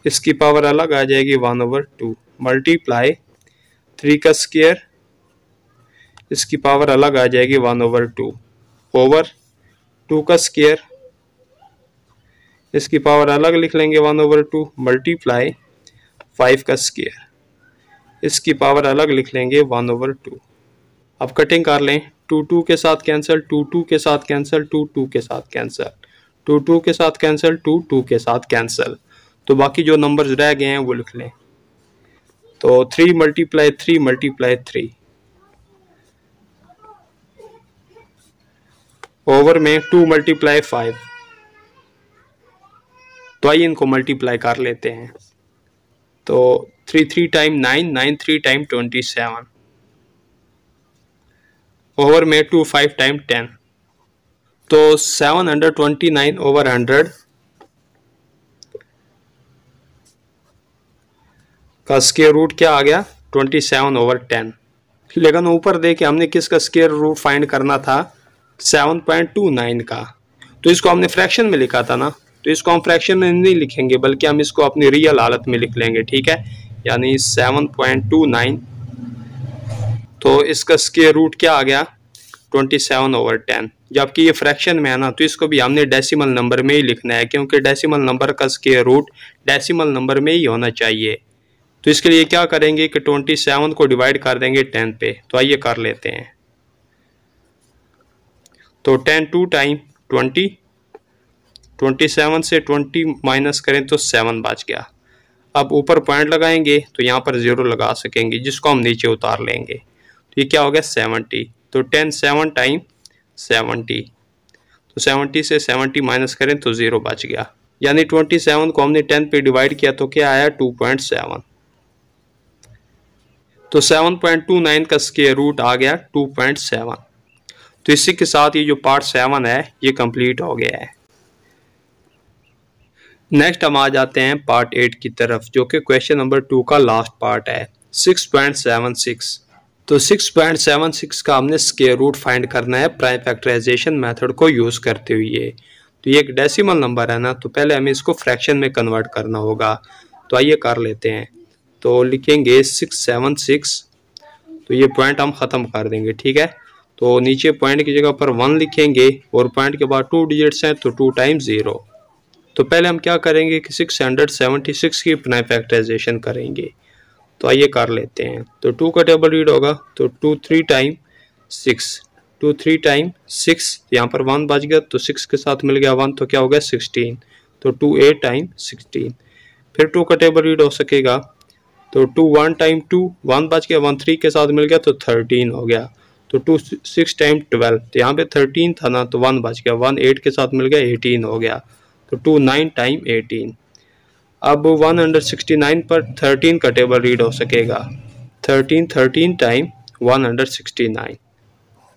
इसकी पावर अलग आ जाएगी 1/2 मल्टीप्लाई 3 का स्क्वायर, इसकी पावर अलग आ जाएगी 1/2 ओवर 2 का स्क्वायर, इसकी पावर अलग लिख लेंगे 1/2 मल्टीप्लाई 5 का स्क्वायर, इसकी पावर अलग लिख लेंगे 1/2। अब कटिंग कर लें, 2 2 के साथ कैंसिल, 2 2 के साथ कैंसिल, 2 2 के साथ कैंसिल, 2 2 के साथ कैंसिल, 2 2 के साथ कैंसिल। तो बाकी जो नंबर्स रह गए हैं वो लिख लें। तो 3 मल्टीप्लाई 3 मल्टीप्लाई 3 ओवर में 2 मल्टीप्लाई 5। तो आइए इनको मल्टीप्लाई कर लेते हैं। तो 3 3 टाइम 9 9 3 टाइम 27 ओवर में 2 5 टाइम 10। तो 729 ओवर 100 का स्क्वायर रूट क्या आ गया, 27 ओवर 10। लेकिन ऊपर देखे हमने किसका स्क्वायर रूट फाइंड करना था, 7.29 का। तो इसको हमने फ्रैक्शन में लिखा था ना, तो इसको हम फ्रैक्शन में नहीं लिखेंगे, बल्कि हम इसको अपनी रियल हालत में लिख लेंगे, ठीक है। यानी 7.29, तो इसका स्क्वायर रूट क्या आ गया, 27 ओवर 10। जबकि ये फ्रैक्शन में है ना, तो इसको भी हमने डेसिमल नंबर में ही लिखना है, क्योंकि डेसिमल नंबर का स्क्वायर रूट डेसिमल नंबर में ही होना चाहिए। तो इसके लिए क्या करेंगे कि 27 को डिवाइड कर देंगे 10 पे। तो आइए कर लेते हैं। तो 10 2 टाइम 20, 27 से 20 माइनस करें तो 7 बच गया। अब ऊपर पॉइंट लगाएंगे तो यहाँ पर 0 लगा सकेंगे, जिसको हम नीचे उतार लेंगे। तो ये क्या हो गया, 70। तो 10 7 टाइम 70, तो 70 से 70 माइनस करें तो 0 बच गया। यानी 27 को हमने 10 पे डिवाइड किया तो क्या आया, 2.7। तो 7.29 का स्क्वायर रूट आ गया 2.7। तो इसी के साथ ये जो पार्ट 7 है ये कंप्लीट हो गया है। नेक्स्ट हम आ जाते हैं पार्ट 8 की तरफ, जो कि क्वेश्चन नंबर 2 का लास्ट पार्ट है, 6.76। तो 6.76 का हमने स्क्वायर रूट फाइंड करना है प्राइम फैक्टराइजेशन मेथड को यूज करते हुए। तो ये एक डेसिमल नंबर है ना, तो पहले हमें इसको फ्रैक्शन में कन्वर्ट करना होगा। तो आइए कर लेते हैं। तो लिखेंगे 676, तो ये पॉइंट हम ख़त्म कर देंगे, ठीक है। तो नीचे पॉइंट की जगह पर 1 लिखेंगे और पॉइंट के बाद 2 डिजिट्स हैं, तो 2 टाइम्स 0। तो पहले हम क्या करेंगे कि 676 की प्राइम फैक्टराइजेशन करेंगे। तो आइए कर लेते हैं। तो 2 का टेबल रीड होगा, तो 2 3 टाइम 6, 2 3 टाइम 6, यहाँ पर 1 बच गया, तो 6 के साथ मिल गया 1, तो क्या हो गया 16। तो 2 8 टाइम 16। फिर 2 का टेबल रीड हो सकेगा, तो 2 1 टाइम 2, 1 बच गया, 1 3 के साथ मिल गया, तो 13 हो गया। तो 2 6 टाइम 12, तो यहाँ पे 13 था ना, तो 1 बच गया, 1 8 के साथ मिल गया, 18 हो गया। तो 2 9 टाइम 18। अब 169 पर 13 का टेबल रीड हो सकेगा। 13 टाइम 169।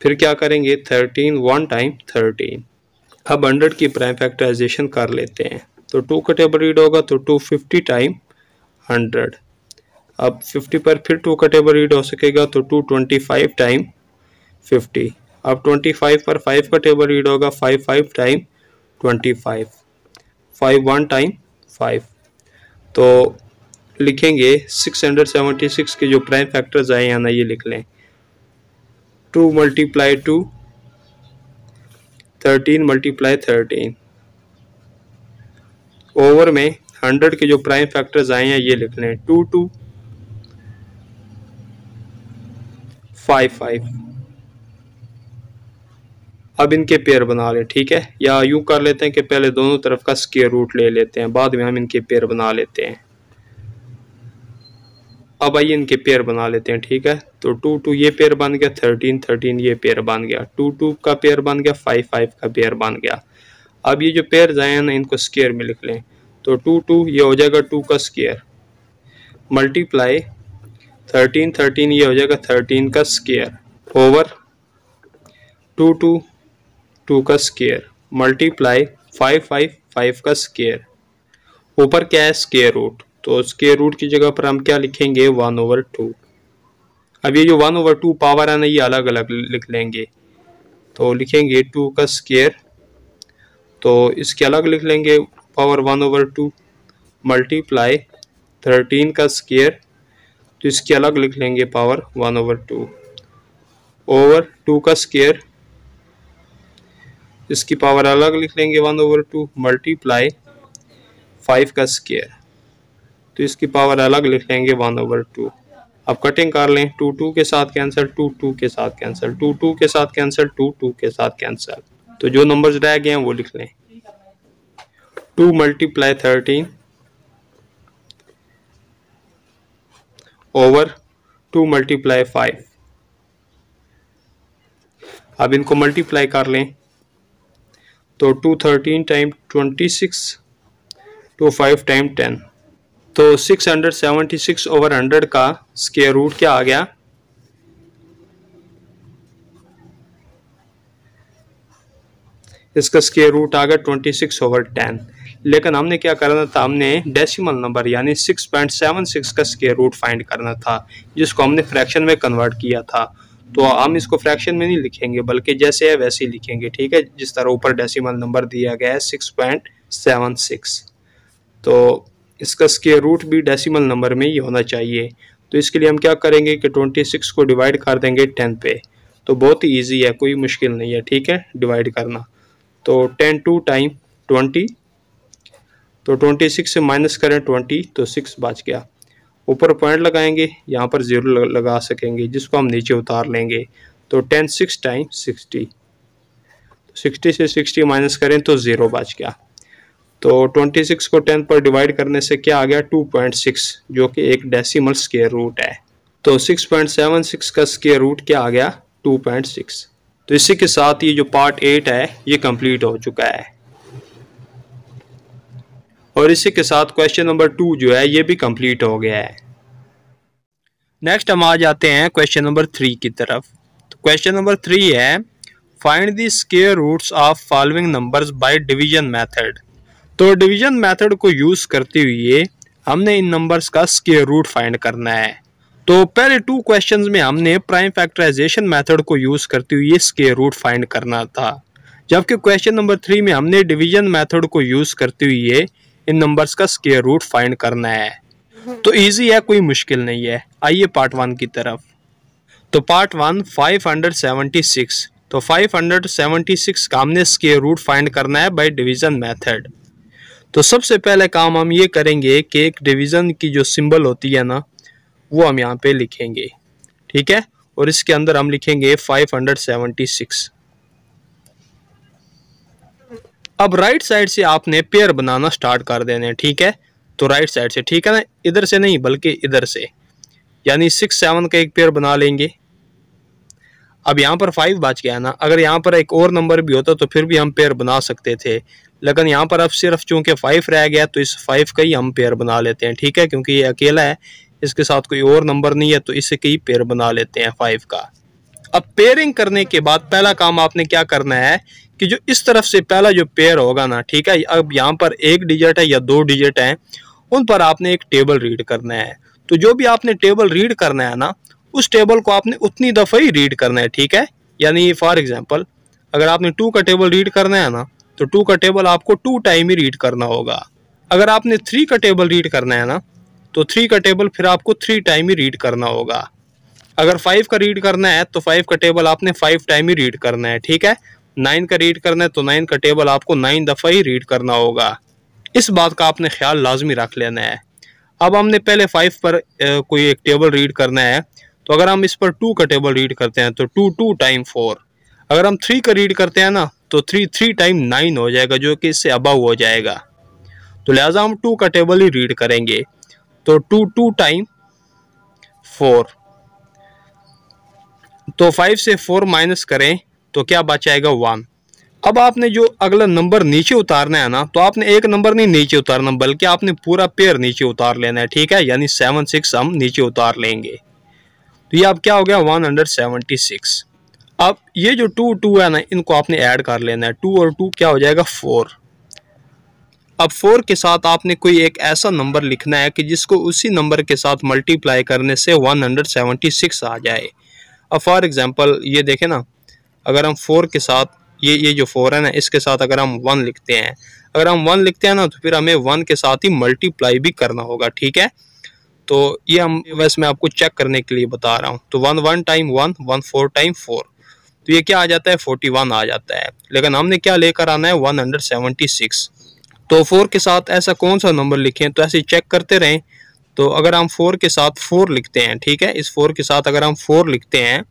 फिर क्या करेंगे, 13 1 टाइम 13। अब 100 की प्राइम फैक्टराइजेशन कर लेते हैं। तो 2 का टेबल रीड होगा तो 250 टाइम 100। अब 50 पर फिर 2 का टेबल रीड हो सकेगा तो 225 टाइम 50। अब 25 पर 5 का टेबल रीड होगा 5 टाइम 25। 5 1 टाइम 5। तो लिखेंगे 676 के जो प्राइम फैक्टर्स आए हैं ना, ये लिख लें। 2 मल्टीप्लाई 2, 13 मल्टीप्लाई 13। ओवर में 100 के जो प्राइम फैक्टर्स आए हैं ये लिख लें। 2 2 5 5। अब इनके पेयर बना लें, ठीक है, या यूं कर लेते हैं कि पहले दोनों तरफ का स्क्वायर रूट ले लेते हैं, बाद में हम इनके पेयर बना लेते हैं। अब आइए इनके पेयर बना लेते हैं, ठीक है। तो 2 2 ये पेयर बन गया, 13 13 ये पेयर बन गया, 2 2 का पेयर बन गया, 5 5 का पेयर बन गया। अब ये जो पेयर आए हैं ना, इनको स्क्वायर में लिख लें। तो 2 2 ये हो जाएगा 2 का स्क्वायर, मल्टीप्लाई 13 13 ये हो जाएगा 13 का स्क्वायर, ओवर 2 2 2 का स्क्वायर, मल्टीप्लाई 5 5 5 का स्क्वायर। ऊपर क्या है, स्क्वायर रूट, तो स्क्वायर रूट की जगह पर हम क्या लिखेंगे, 1/2। अब ये जो 1/2 पावर है ना, ये अलग अलग लिख लेंगे। तो लिखेंगे 2 का स्क्वायर, तो इसके अलग लिख लेंगे पावर 1/2, मल्टीप्लाई 13 का स्क्वायर, तो इसके अलग लिख लेंगे पावर 1/2, ओवर 2 का स्क्वायर, इसकी पावर अलग लिख लेंगे 1/2, मल्टीप्लाई 5 का स्क्वायर, तो इसकी पावर अलग लिख लेंगे 1/2। अब कटिंग कर लें, 2 2 के साथ कैंसिल, 2 2 के साथ कैंसिल, 2 2 के साथ कैंसिल, 2 2 के साथ कैंसिल। तो जो नंबर्स रह गए हैं वो लिख लें। 2 मल्टीप्लाई 13 ओवर 2 मल्टीप्लाई 5। अब इनको मल्टीप्लाई कर लें, तो 2 13 टाइम 26, 2 5 टाइम 10। तो 676 ओवर 100 का स्क्वायर रूट क्या आ गया, इसका स्क्वायर रूट आ गया 26 ओवर 10। लेकिन हमने क्या करना था, हमने डेसिमल नंबर यानी 6.76 का स्क्वायर रूट फाइंड करना था, जिसको हमने फ्रैक्शन में कन्वर्ट किया था। तो हम इसको फ्रैक्शन में नहीं लिखेंगे, बल्कि जैसे है वैसे ही लिखेंगे, ठीक है, जिस तरह ऊपर डेसिमल नंबर दिया गया है 6.76। तो इसका स्क्वायर रूट भी डेसिमल नंबर में ही होना चाहिए। तो इसके लिए हम क्या करेंगे कि 26 को डिवाइड कर देंगे 10 पे। तो बहुत ही ईजी है, कोई मुश्किल नहीं है, ठीक है, डिवाइड करना। तो 10 2 टाइम 20, तो 26 से माइनस करें 20 तो 6 बच गया। ऊपर पॉइंट लगाएंगे, यहाँ पर 0 लगा सकेंगे, जिसको हम नीचे उतार लेंगे। तो 10 6 टाइम 60, 60 से 60 माइनस करें तो 0 बच गया। तो 26 को 10 पर डिवाइड करने से क्या आ गया, 2.6, जो कि एक डेसिमल स्क्वायर रूट है। तो 6.76 का स्क्वायर रूट क्या आ गया, 2.6। तो इसी के साथ ये जो पार्ट 8 है ये कंप्लीट हो चुका है, और इसी के साथ क्वेश्चन नंबर 2 जो है ये भी कंप्लीट हो गया है। नेक्स्ट हम आ जाते हैं क्वेश्चन नंबर 3 की तरफ। तो क्वेश्चन नंबर 3 है, find the square roots of following numbers by division method. तो डिवीजन मेथड को यूज करते हुए हमने इन नंबर्स का स्क्वायर रूट फाइंड करना है। तो पहले 2 क्वेश्चंस में हमने प्राइम फैक्टराइजेशन मेथड को यूज करते हुए स्क्वायर रूट फाइंड करना था, जबकि क्वेश्चन नंबर 3 में हमने डिवीजन मेथड को यूज करते हुए इन नंबर्स का स्क्वायर रूट फाइंड करना है। तो इजी है, कोई मुश्किल नहीं है। आइए पार्ट 1 की तरफ। तो पार्ट 1 576। तो 576 का हमने स्क्वायर रूट फाइंड करना है बाय डिवीजन मेथड। तो सबसे पहले काम हम ये करेंगे कि एक डिवीजन की जो सिंबल होती है ना, वो हम यहाँ पे लिखेंगे, ठीक है, और इसके अंदर हम लिखेंगे 576। अब राइट साइड से आपने पेयर बनाना स्टार्ट कर देने, ठीक है। तो राइट साइड से, ठीक है ना, इधर से नहीं बल्कि इधर से, यानी 6 7 का एक पेयर बना लेंगे। अब यहाँ पर 5 बच गया ना, अगर यहाँ पर एक और नंबर भी होता तो फिर भी हम पेयर बना सकते थे, लेकिन यहाँ पर अब सिर्फ चूंकि 5 रह गया तो इस 5 का ही हम पेयर बना लेते हैं, ठीक है, क्योंकि ये अकेला है, इसके साथ कोई और नंबर नहीं है, तो इसे कई पेयर बना लेते हैं 5 का। अब पेयरिंग करने के बाद पहला काम आपने क्या करना है कि जो इस तरफ से पहला जो पेयर होगा ना, ठीक है, अब यहाँ पर 1 डिजिट है या 2 डिजिट है, उन पर आपने एक टेबल रीड करना है। तो जो भी आपने टेबल रीड करना है ना, उस टेबल को आपने उतनी दफ़ा ही रीड करना है, ठीक है। यानी फॉर एग्जांपल अगर आपने 2 का टेबल रीड करना है ना, तो 2 का टेबल आपको 2 टाइम ही रीड करना होगा। अगर आपने 3 का टेबल रीड करना है ना, तो 3 का टेबल फिर आपको 3 टाइम ही रीड करना होगा। अगर 5 का रीड करना है तो 5 का टेबल आपने 5 टाइम ही रीड करना है, ठीक है। 9 का रीड करना है तो 9 का टेबल आपको 9 दफ़ा ही रीड करना होगा। इस बात का आपने ख्याल लाजमी रख लेना है। अब हमने पहले 5 पर कोई एक टेबल रीड करना है, तो अगर हम इस पर 2 का टेबल रीड करते हैं तो 2 टाइम 4। अगर हम 3 का रीड करते हैं ना, तो 3 टाइम 9 हो जाएगा, जो कि इससे अबव हो जाएगा। तो लिहाजा हम 2 का टेबल ही रीड करेंगे, तो 2 टाइम 4। तो 5 से 4 माइनस करें तो क्या बचाएगा 1। अब आपने जो अगला नंबर नीचे उतारना है ना, तो आपने एक नंबर नहीं नीचे उतारना, बल्कि आपने पूरा पेयर नीचे उतार लेना है, ठीक है। यानी 7 6 हम नीचे उतार लेंगे, तो ये अब क्या हो गया 176। अब ये जो 2 है ना, इनको आपने ऐड कर लेना है, 2 और 2 क्या हो जाएगा 4। अब 4 के साथ आपने कोई एक ऐसा नंबर लिखना है कि जिसको उसी नंबर के साथ मल्टीप्लाई करने से 176 आ जाए। अब फॉर एग्जांपल ये देखें ना, अगर हम 4 के साथ ये जो 4 है ना, इसके साथ अगर हम 1 लिखते हैं, अगर हम 1 लिखते हैं ना, तो फिर हमें 1 के साथ ही मल्टीप्लाई भी करना होगा, ठीक है। तो ये हम वैसे मैं आपको चेक करने के लिए बता रहा हूँ। तो 1 टाइम 1 1 4 टाइम 4, तो ये क्या आ जाता है 41 आ जाता है, लेकिन हमने क्या लेकर आना है 176। तो 4 के साथ ऐसा कौन सा नंबर लिखें, तो ऐसे चेक करते रहें। तो अगर हम 4 के साथ 4 लिखते हैं, ठीक है, इस 4 के साथ अगर हम 4 लिखते हैं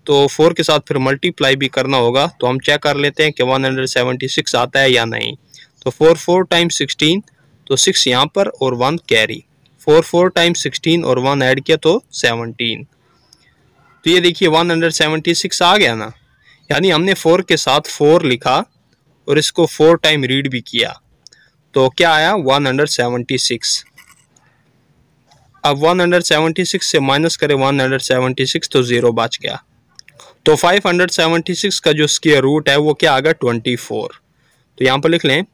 तो 4 के साथ फिर मल्टीप्लाई भी करना होगा, तो हम चेक कर लेते हैं कि 176 आता है या नहीं। तो 4 टाइम 16, तो 6 यहाँ पर और 1 कैरी, 4 टाइम 16 और 1 ऐड किया तो 17। तो ये देखिए 176 आ गया ना, यानी हमने 4 के साथ 4 लिखा और इसको 4 टाइम रीड भी किया, तो क्या आया 176। अब 176 से माइनस करें 176, तो 0 बच गया। तो 576 का जो स्क्वायर रूट है वो क्या आ गया 24। तो यहाँ पर लिख लें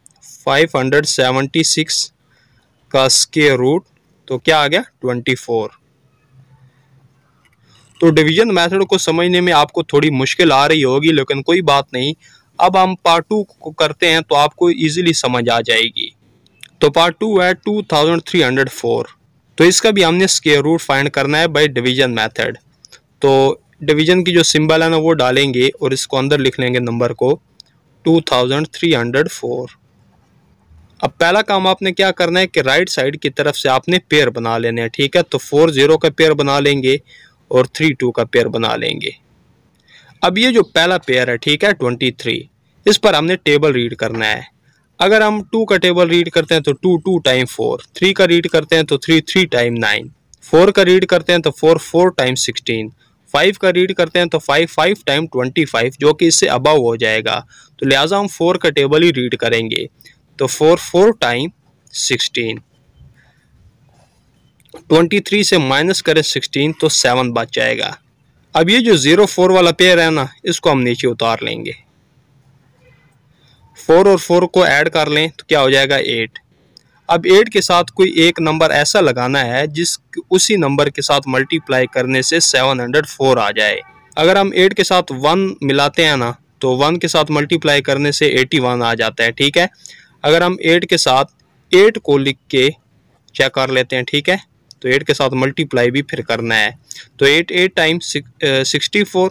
576 का स्क्वायर रूट, तो क्या आ गया 24। तो डिवीजन मेथड को समझने में आपको थोड़ी मुश्किल आ रही होगी, लेकिन कोई बात नहीं। अब हम पार्ट 2 को करते हैं तो आपको इजीली समझ आ जाएगी। तो पार्ट 2 है 2304। तो इसका भी हमने स्क्वायर रूट फाइंड करना है बाय डिवीजन मेथड। तो डिवीजन की जो सिंबल है ना वो डालेंगे और इसको अंदर लिख लेंगे नंबर को 2304। अब पहला काम आपने क्या करना है कि राइट साइड की तरफ से आपने पेयर बना लेने हैं, ठीक है। तो 4 0 का पेयर बना लेंगे और 3 2 का पेयर बना लेंगे। अब ये जो पहला पेयर है, ठीक है 23, इस पर हमने टेबल रीड करना है। अगर हम 2 का टेबल रीड करते हैं तो 2 टाइम 4, 3 का रीड करते हैं तो 3 टाइम 9, 4 का रीड करते हैं तो 4 टाइम 16, 5 का रीड करते हैं तो 5 टाइम 25, जो कि इससे अबव हो जाएगा। तो लिहाजा हम 4 का टेबल ही रीड करेंगे, तो 4 टाइम 16, 23 से माइनस करें 16 तो 7 बच जाएगा। अब ये जो 0 4 वाला पेयर है ना, इसको हम नीचे उतार लेंगे, 4 और 4 को ऐड कर लें तो क्या हो जाएगा 8। अब 8 के साथ कोई एक नंबर ऐसा लगाना है जिस उसी नंबर के साथ मल्टीप्लाई करने से 704 आ जाए। अगर हम 8 के साथ 1 मिलाते हैं ना, तो 1 के साथ मल्टीप्लाई करने से 81 आ जाता है, ठीक है। अगर हम 8 के साथ 8 को लिख के चेक कर लेते हैं, ठीक है, तो 8 के साथ मल्टीप्लाई भी फिर करना है। तो 8 टाइम 64,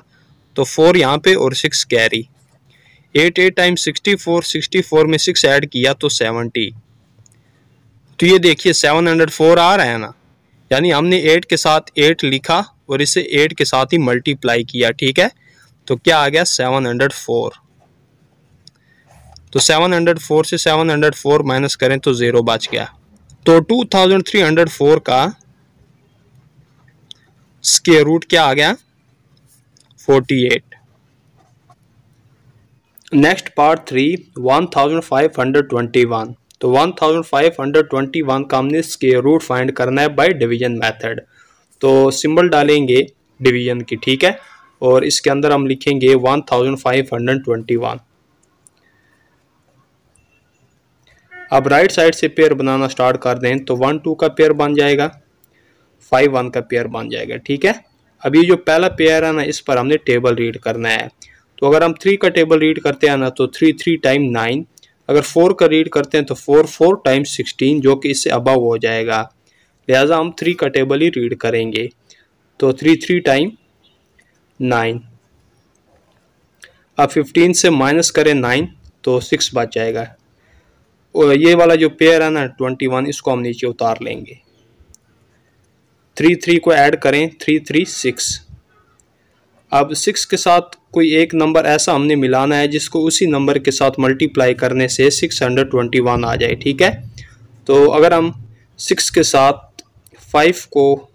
तो 4 यहाँ पे और 6 कैरी, 8 टाइम 64 में 6 ऐड किया तो 70। तो ये देखिए 704 आ रहा है ना, यानी हमने 8 के साथ 8 लिखा और इसे 8 के साथ ही मल्टीप्लाई किया, ठीक है। तो क्या आ गया 704। तो 704 से 704 माइनस करें तो 0 बच गया। तो 2304 का स्क्वायर रूट क्या आ गया 48। Next part 3, 1521। तो 1521 का हमने स्क्वायर रूट फाइंड करना है बाय डिवीजन मेथड। तो सिंबल डालेंगे डिवीजन की, ठीक है, और इसके अंदर हम लिखेंगे 1521। अब राइट साइड से पेयर बनाना स्टार्ट कर दें तो 1 2 का पेयर बन जाएगा, 5 1 का पेयर बन जाएगा, ठीक है। अब ये जो पहला पेयर है ना, इस पर हमने टेबल रीड करना है। तो अगर हम 3 का टेबल रीड करते हैं ना तो 3 3 टाइम 9, अगर 4 का रीड करते हैं तो 4 4 टाइम 16, जो कि इससे अबव हो जाएगा, लिहाजा हम 3 का टेबल ही रीड करेंगे। तो 3 3 टाइम 9। अब 15 से माइनस करें 9 तो 6 बच जाएगा। और ये वाला जो पेयर है ना 21, इसको हम नीचे उतार लेंगे। 3 3 को ऐड करें, 3 3 6। अब 6 के साथ कोई एक नंबर ऐसा हमने मिलाना है जिसको उसी नंबर के साथ मल्टीप्लाई करने से 621 आ जाए, ठीक है। तो अगर हम 6 के साथ 5 को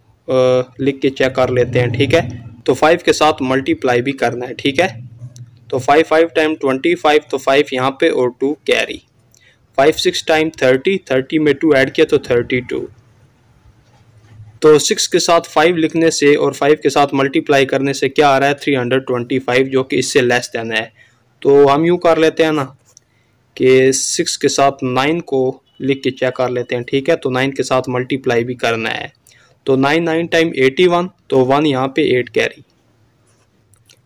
लिख के चेक कर लेते हैं, ठीक है। तो 5 के साथ मल्टीप्लाई भी करना है, ठीक है। तो 5 5 टाइम 25, तो 5 यहाँ पे और 2 कैरी। 5 6 टाइम 30, 30 में 2 ऐड किया तो 32। तो 6 के साथ 5 लिखने से और 5 के साथ मल्टीप्लाई करने से क्या आ रहा है 325, जो कि इससे लेस देन है। तो हम यूँ कर लेते हैं ना कि 6 के साथ 9 को लिख के चेक कर लेते हैं, ठीक है। तो 9 के साथ मल्टीप्लाई भी करना है। तो 9 9 टाइम 81, तो 1 यहाँ पे 8 कैरी।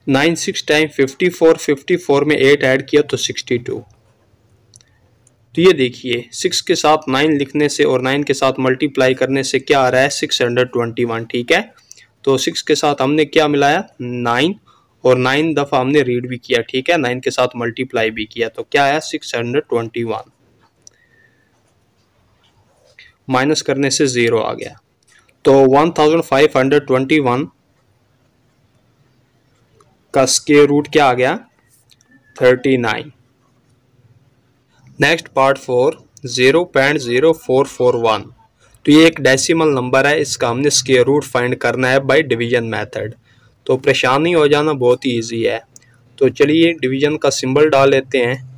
9 6 टाइम 54, 54 में 8 ऐड किया तो 62। तो ये देखिए 6 के साथ 9 लिखने से और 9 के साथ मल्टीप्लाई करने से क्या आ रहा है 621, ठीक है। तो 6 के साथ हमने क्या मिलाया 9, और 9 दफ़ा हमने रीड भी किया, ठीक है, 9 के साथ मल्टीप्लाई भी किया, तो क्या आया 621। माइनस करने से 0 आ गया। तो 1521 का स्क्वायर रूट क्या आ गया 39। Next part 4, 0.0441। तो ये एक डेसिमल नंबर है, इसका हमने स्क्वायर रूट फाइंड करना है बाय डिवीजन मेथड। तो परेशानी हो जाना बहुत ही ईजी है। तो चलिए डिवीजन का सिंबल डाल लेते हैं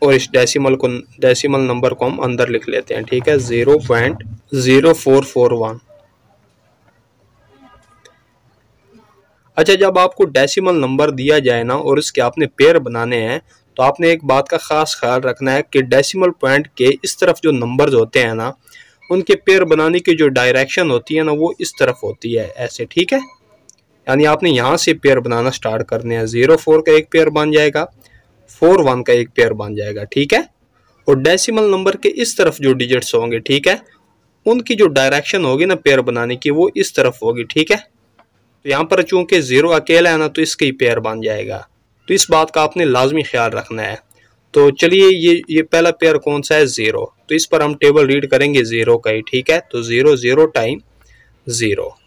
और इस डेसिमल नंबर को हम अंदर लिख लेते हैं, ठीक है, 0.0441। अच्छा, जब आपको डेसिमल नंबर दिया जाए ना और इसके आपने पेयर बनाने हैं, तो आपने एक बात का खास ख्याल रखना है कि डेसिमल पॉइंट के इस तरफ जो नंबर्स होते हैं ना, उनके पेयर बनाने की जो डायरेक्शन होती है ना, वो इस तरफ होती है, ऐसे, ठीक है। यानी आपने यहाँ से पेयर बनाना स्टार्ट करने हैं। 0 4 का एक पेयर बन जाएगा, 4 1 का एक पेयर बन जाएगा, ठीक है। और डेसिमल नंबर के इस तरफ जो डिजिट्स होंगे, ठीक है, उनकी जो डायरेक्शन होगी ना पेयर बनाने की, वो इस तरफ होगी, ठीक है। तो यहाँ पर चूंकि 0 अकेला है ना, तो इसका ही पेयर बन जाएगा। तो इस बात का आपने लाजमी ख्याल रखना है। तो चलिए ये पहला पेयर कौन सा है 0, तो इस पर हम टेबल रीड करेंगे 0 का ही, ठीक है। तो 0 0 टाइम 0,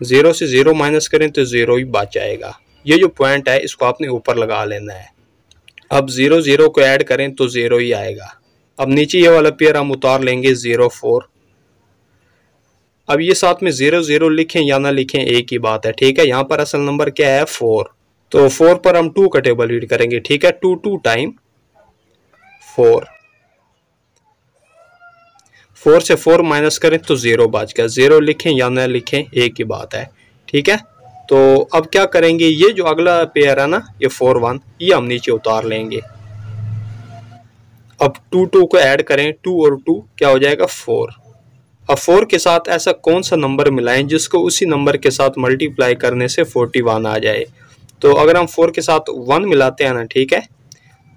0 से 0 माइनस करें तो 0 ही बच जाएगा। ये जो पॉइंट है इसको आपने ऊपर लगा लेना है। अब 0 0 को ऐड करें तो 0 ही आएगा। अब नीचे ये वाला पेयर हम उतार लेंगे 0 4। अब ये साथ में 0 0 लिखें या ना लिखें एक ही बात है, ठीक है। यहाँ पर असल नंबर क्या है 4, तो 4 पर हम 2 का टेबल रीड करेंगे, ठीक है। 2 2 टाइम 4, 4 से 4 माइनस करें तो 0 बच गया। 0 लिखें या ना लिखें एक ही बात है, ठीक है। तो अब क्या करेंगे, ये जो अगला पेयर है ना, ये 4 1, ये हम नीचे उतार लेंगे। अब 2 2 को ऐड करें, 2 और 2 क्या हो जाएगा 4। अब 4 के साथ ऐसा कौन सा नंबर मिलाएं जिसको उसी नंबर के साथ मल्टीप्लाई करने से 41 आ जाए। तो अगर हम 4 के साथ 1 मिलाते हैं ना, ठीक है,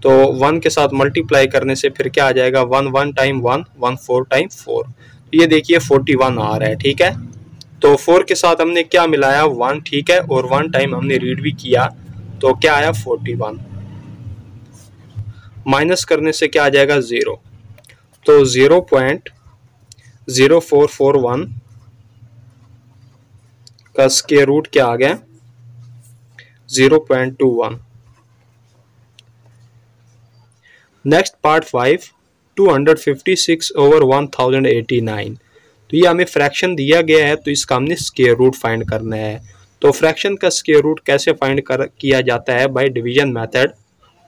तो 1 के साथ मल्टीप्लाई करने से फिर क्या आ जाएगा 1 1 टाइम 1, 1 4 टाइम 4। ये देखिए 41 आ रहा है, ठीक है। तो 4 के साथ हमने क्या मिलाया 1, ठीक है, और 1 टाइम हमने रीड भी किया, तो क्या आया 41। माइनस करने से क्या आ जाएगा 0। तो 0.0441 का स्क्वायर रूट क्या आ गया 0.21। Next part 5, 256 over 1089। तो ये हमें फ्रैक्शन दिया गया है, तो इसका हमने स्क्वायर रूट फाइंड करना है। तो फ्रैक्शन का स्क्वायर रूट कैसे फाइंड किया जाता है? Bye division method.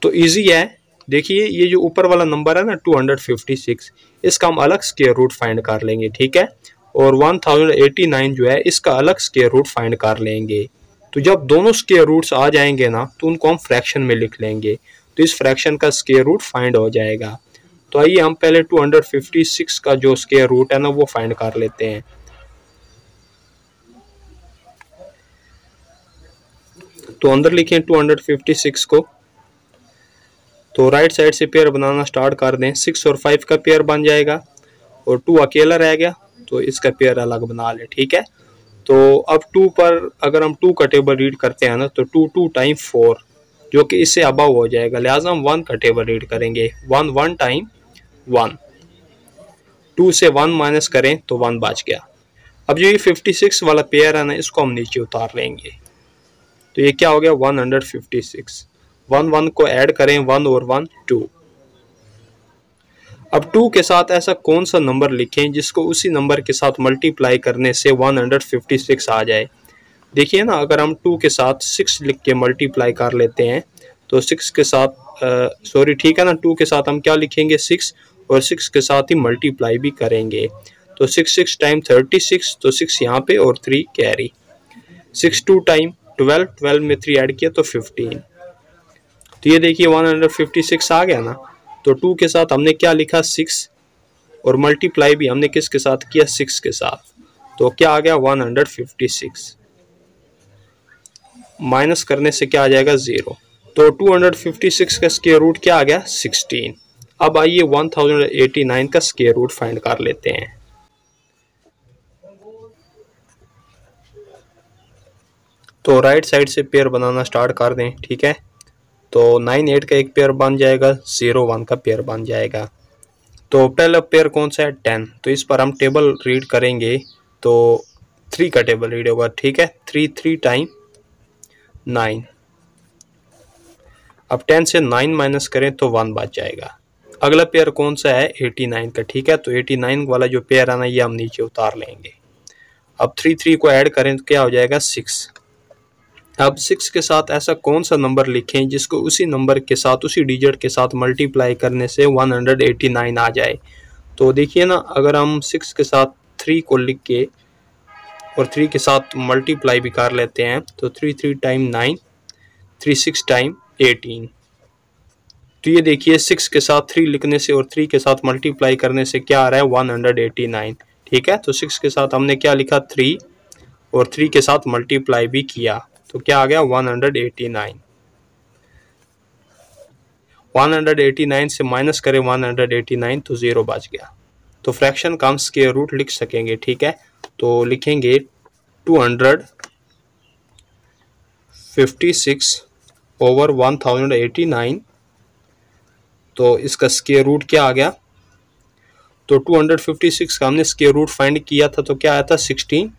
तो इजी है, देखिए ये जो ऊपर वाला नंबर है ना 256, इसका हम अलग स्क्वायर रूट फाइंड कर लेंगे, ठीक है। और 1089 जो है इसका अलग स्क्वायर रूट फाइंड कर लेंगे। तो जब दोनों स्क्वायर रूट्स आ जाएंगे ना तो उनको हम फ्रैक्शन में लिख लेंगे, तो इस फ्रैक्शन का स्क्वायर रूट फाइंड हो जाएगा। तो आइए हम पहले 256 का जो स्क्वायर रूट है ना वो फाइंड कर लेते हैं। तो अंदर लिखें 256 को, तो राइट साइड से पेयर बनाना स्टार्ट कर दें। 6 और 5 का पेयर बन जाएगा और 2 अकेला रह गया, तो इसका पेयर अलग बना ले, ठीक है। तो अब 2 पर अगर हम 2 का टेबल रीड करते हैं ना तो 2 टाइम 4 जो कि इससे अबव हो जाएगा, लिहाजा हम 1 का टेबल रीड करेंगे। 1 टाइम 1, 2 से 1 माइनस करें तो 1 बच गया। अब जो ये 56 वाला पेयर है ना इसको हम नीचे उतार लेंगे, तो ये क्या हो गया 156। 1 को ऐड करें, 1 और 1 2। अब 2 के साथ ऐसा कौन सा नंबर लिखें जिसको उसी नंबर के साथ मल्टीप्लाई करने से 156 आ जाए। देखिए ना, अगर हम 2 के साथ 6 लिख के मल्टीप्लाई कर लेते हैं तो 6 के साथ सॉरी ठीक है ना, 2 के साथ हम क्या लिखेंगे 6, और 6 के साथ ही मल्टीप्लाई भी करेंगे। तो 6 टाइम 36, तो 6 यहाँ पे और 3 कैरी। 6 2 टाइम 12, 12 में 3 ऐड किया तो 15। तो ये देखिए 156 आ गया ना। तो 2 के साथ हमने क्या लिखा 6, और मल्टीप्लाई भी हमने किसके साथ किया 6 के साथ, तो क्या आ गया 156। माइनस करने से क्या आ जाएगा 0। तो 256 का स्क्वायर रूट क्या आ गया 16। अब आइए 1089 का स्क्वायर रूट फाइंड कर लेते हैं। तो राइट साइड से पेयर बनाना स्टार्ट कर दें, ठीक है। तो 9 8 का एक पेयर बन जाएगा, 0 1 का पेयर बन जाएगा। तो पहला पेयर कौन सा है 10, तो इस पर हम टेबल रीड करेंगे तो 3 का टेबल रीड होगा, ठीक है। 3 टाइम 9। अब 10 से 9 माइनस करें तो 1 बच जाएगा। अगला पेयर कौन सा है 89 का, ठीक है। तो 89 वाला जो पेयर है ना ये हम नीचे उतार लेंगे। अब 3 को ऐड करें तो क्या हो जाएगा 6। अब 6 के साथ ऐसा कौन सा नंबर लिखें जिसको उसी नंबर के साथ उसी डिजिट के साथ मल्टीप्लाई करने से 189 आ जाए। तो देखिए ना, अगर हम 6 के साथ 3 को लिख के और 3 के साथ मल्टीप्लाई भी कर लेते हैं तो 3 टाइम 9, 3 6 टाइम 18। तो ये देखिए 6 के साथ 3 लिखने से और 3 के साथ मल्टीप्लाई करने से क्या आ रहा है 189, ठीक है। तो 6 के साथ हमने क्या लिखा 3 और 3 के साथ मल्टीप्लाई भी किया, तो क्या आ गया 189। 189 से माइनस करें 189 तो 0 बच गया। तो फ्रैक्शन का हम स्क्वायर रूट लिख सकेंगे, ठीक है। तो लिखेंगे 256 ओवर 1089, तो इसका स्क्वायर रूट क्या आ गया। तो 256 का हमने स्क्वायर रूट फाइंड किया था तो क्या आया था 16।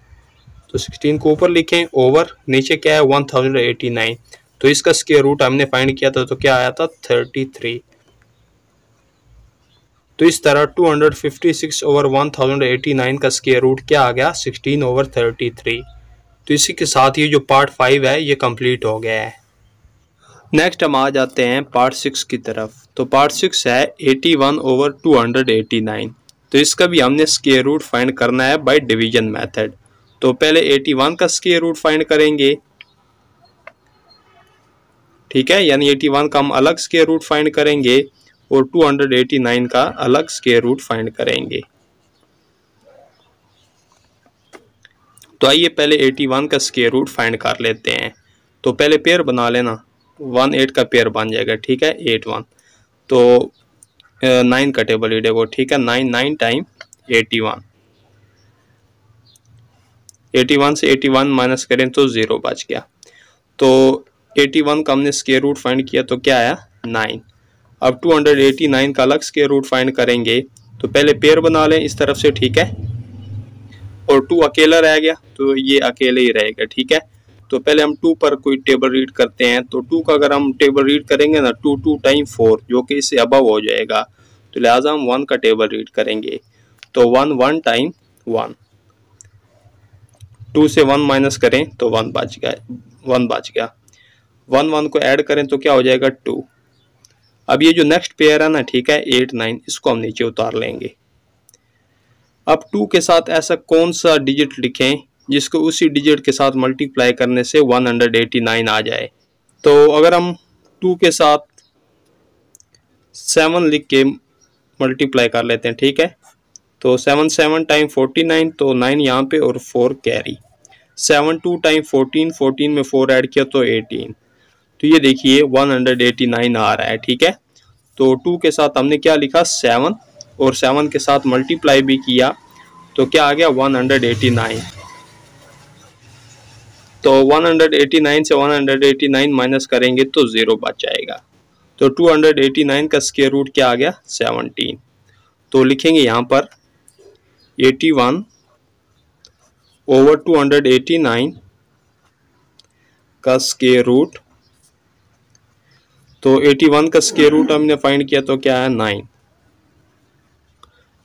तो 16 को ऊपर लिखें, ओवर नीचे क्या है 1089, तो इसका स्क्वायर रूट हमने फाइंड किया था तो क्या आया था 33। तो इस तरह 256 ओवर 1089 का स्क्वायर रूट क्या आ गया 16 ओवर 33। तो इसी के साथ ये जो पार्ट 5 है ये कंप्लीट हो गया है। नेक्स्ट हम आ जाते हैं पार्ट 6 की तरफ। तो पार्ट 6 है 81 ओवर 289। तो इसका भी हमने स्क्वायर रूट फाइंड करना है बाय डिवीजन मेथड। तो पहले 81 का स्क्वायर रूट फाइंड करेंगे, ठीक है, यानी 81 का हम अलग स्क्वायर रूट फाइंड करेंगे और 289 का अलग स्क्वायर रूट फाइंड करेंगे। तो आइए पहले 81 का स्क्वायर रूट फाइंड कर लेते हैं। तो पहले पेयर बना लेना, 1 8 का पेयर बन जाएगा, ठीक है, 8 1। तो 9 का टेबल रीड है वो, ठीक है। 9 टाइम 81, 81 से 81 माइनस करें तो 0 बच गया। तो 81 का हमने स्क्वायर रूट फाइंड किया तो क्या आया 9। अब 289 का अलग स्क्वायर रूट फाइंड करेंगे, तो पहले पेयर बना लें इस तरफ से, ठीक है। और 2 अकेला रह गया तो ये अकेले ही रहेगा, ठीक है। तो पहले हम 2 पर कोई टेबल रीड करते हैं। तो 2 का अगर हम टेबल रीड करेंगे ना 2 टाइम 4 जो कि इससे अबव हो जाएगा, तो लिहाजा हम 1 का टेबल रीड करेंगे। तो 1 टाइम 1। 2 से 1 माइनस करें तो 1 बच गया, 1 बच गया। 1 1 को ऐड करें तो क्या हो जाएगा 2। अब ये जो नेक्स्ट पेयर है ना, ठीक है, 8 9, इसको हम नीचे उतार लेंगे। अब 2 के साथ ऐसा कौन सा डिजिट लिखें जिसको उसी डिजिट के साथ मल्टीप्लाई करने से 189 आ जाए। तो अगर हम 2 के साथ 7 लिख के मल्टीप्लाई कर लेते हैं, ठीक है, तो 7 7 टाइम 49, तो 9 यहाँ पे और 4 कैरी। 7 2 टाइम 14, 14 में 4 ऐड किया तो 18। तो ये देखिए 189 आ रहा है, ठीक है। तो 2 के साथ हमने क्या लिखा 7 और 7 के साथ मल्टीप्लाई भी किया तो क्या आ गया 189। तो 189 से 189 माइनस करेंगे तो 0 बच जाएगा। तो 289 का स्क्वायर रूट क्या आ गया 17। तो लिखेंगे यहाँ पर 81 ओवर 289 का स्क्वायर रूट। तो 81 का स्क्वायर रूट हमने फाइंड किया तो क्या है 9,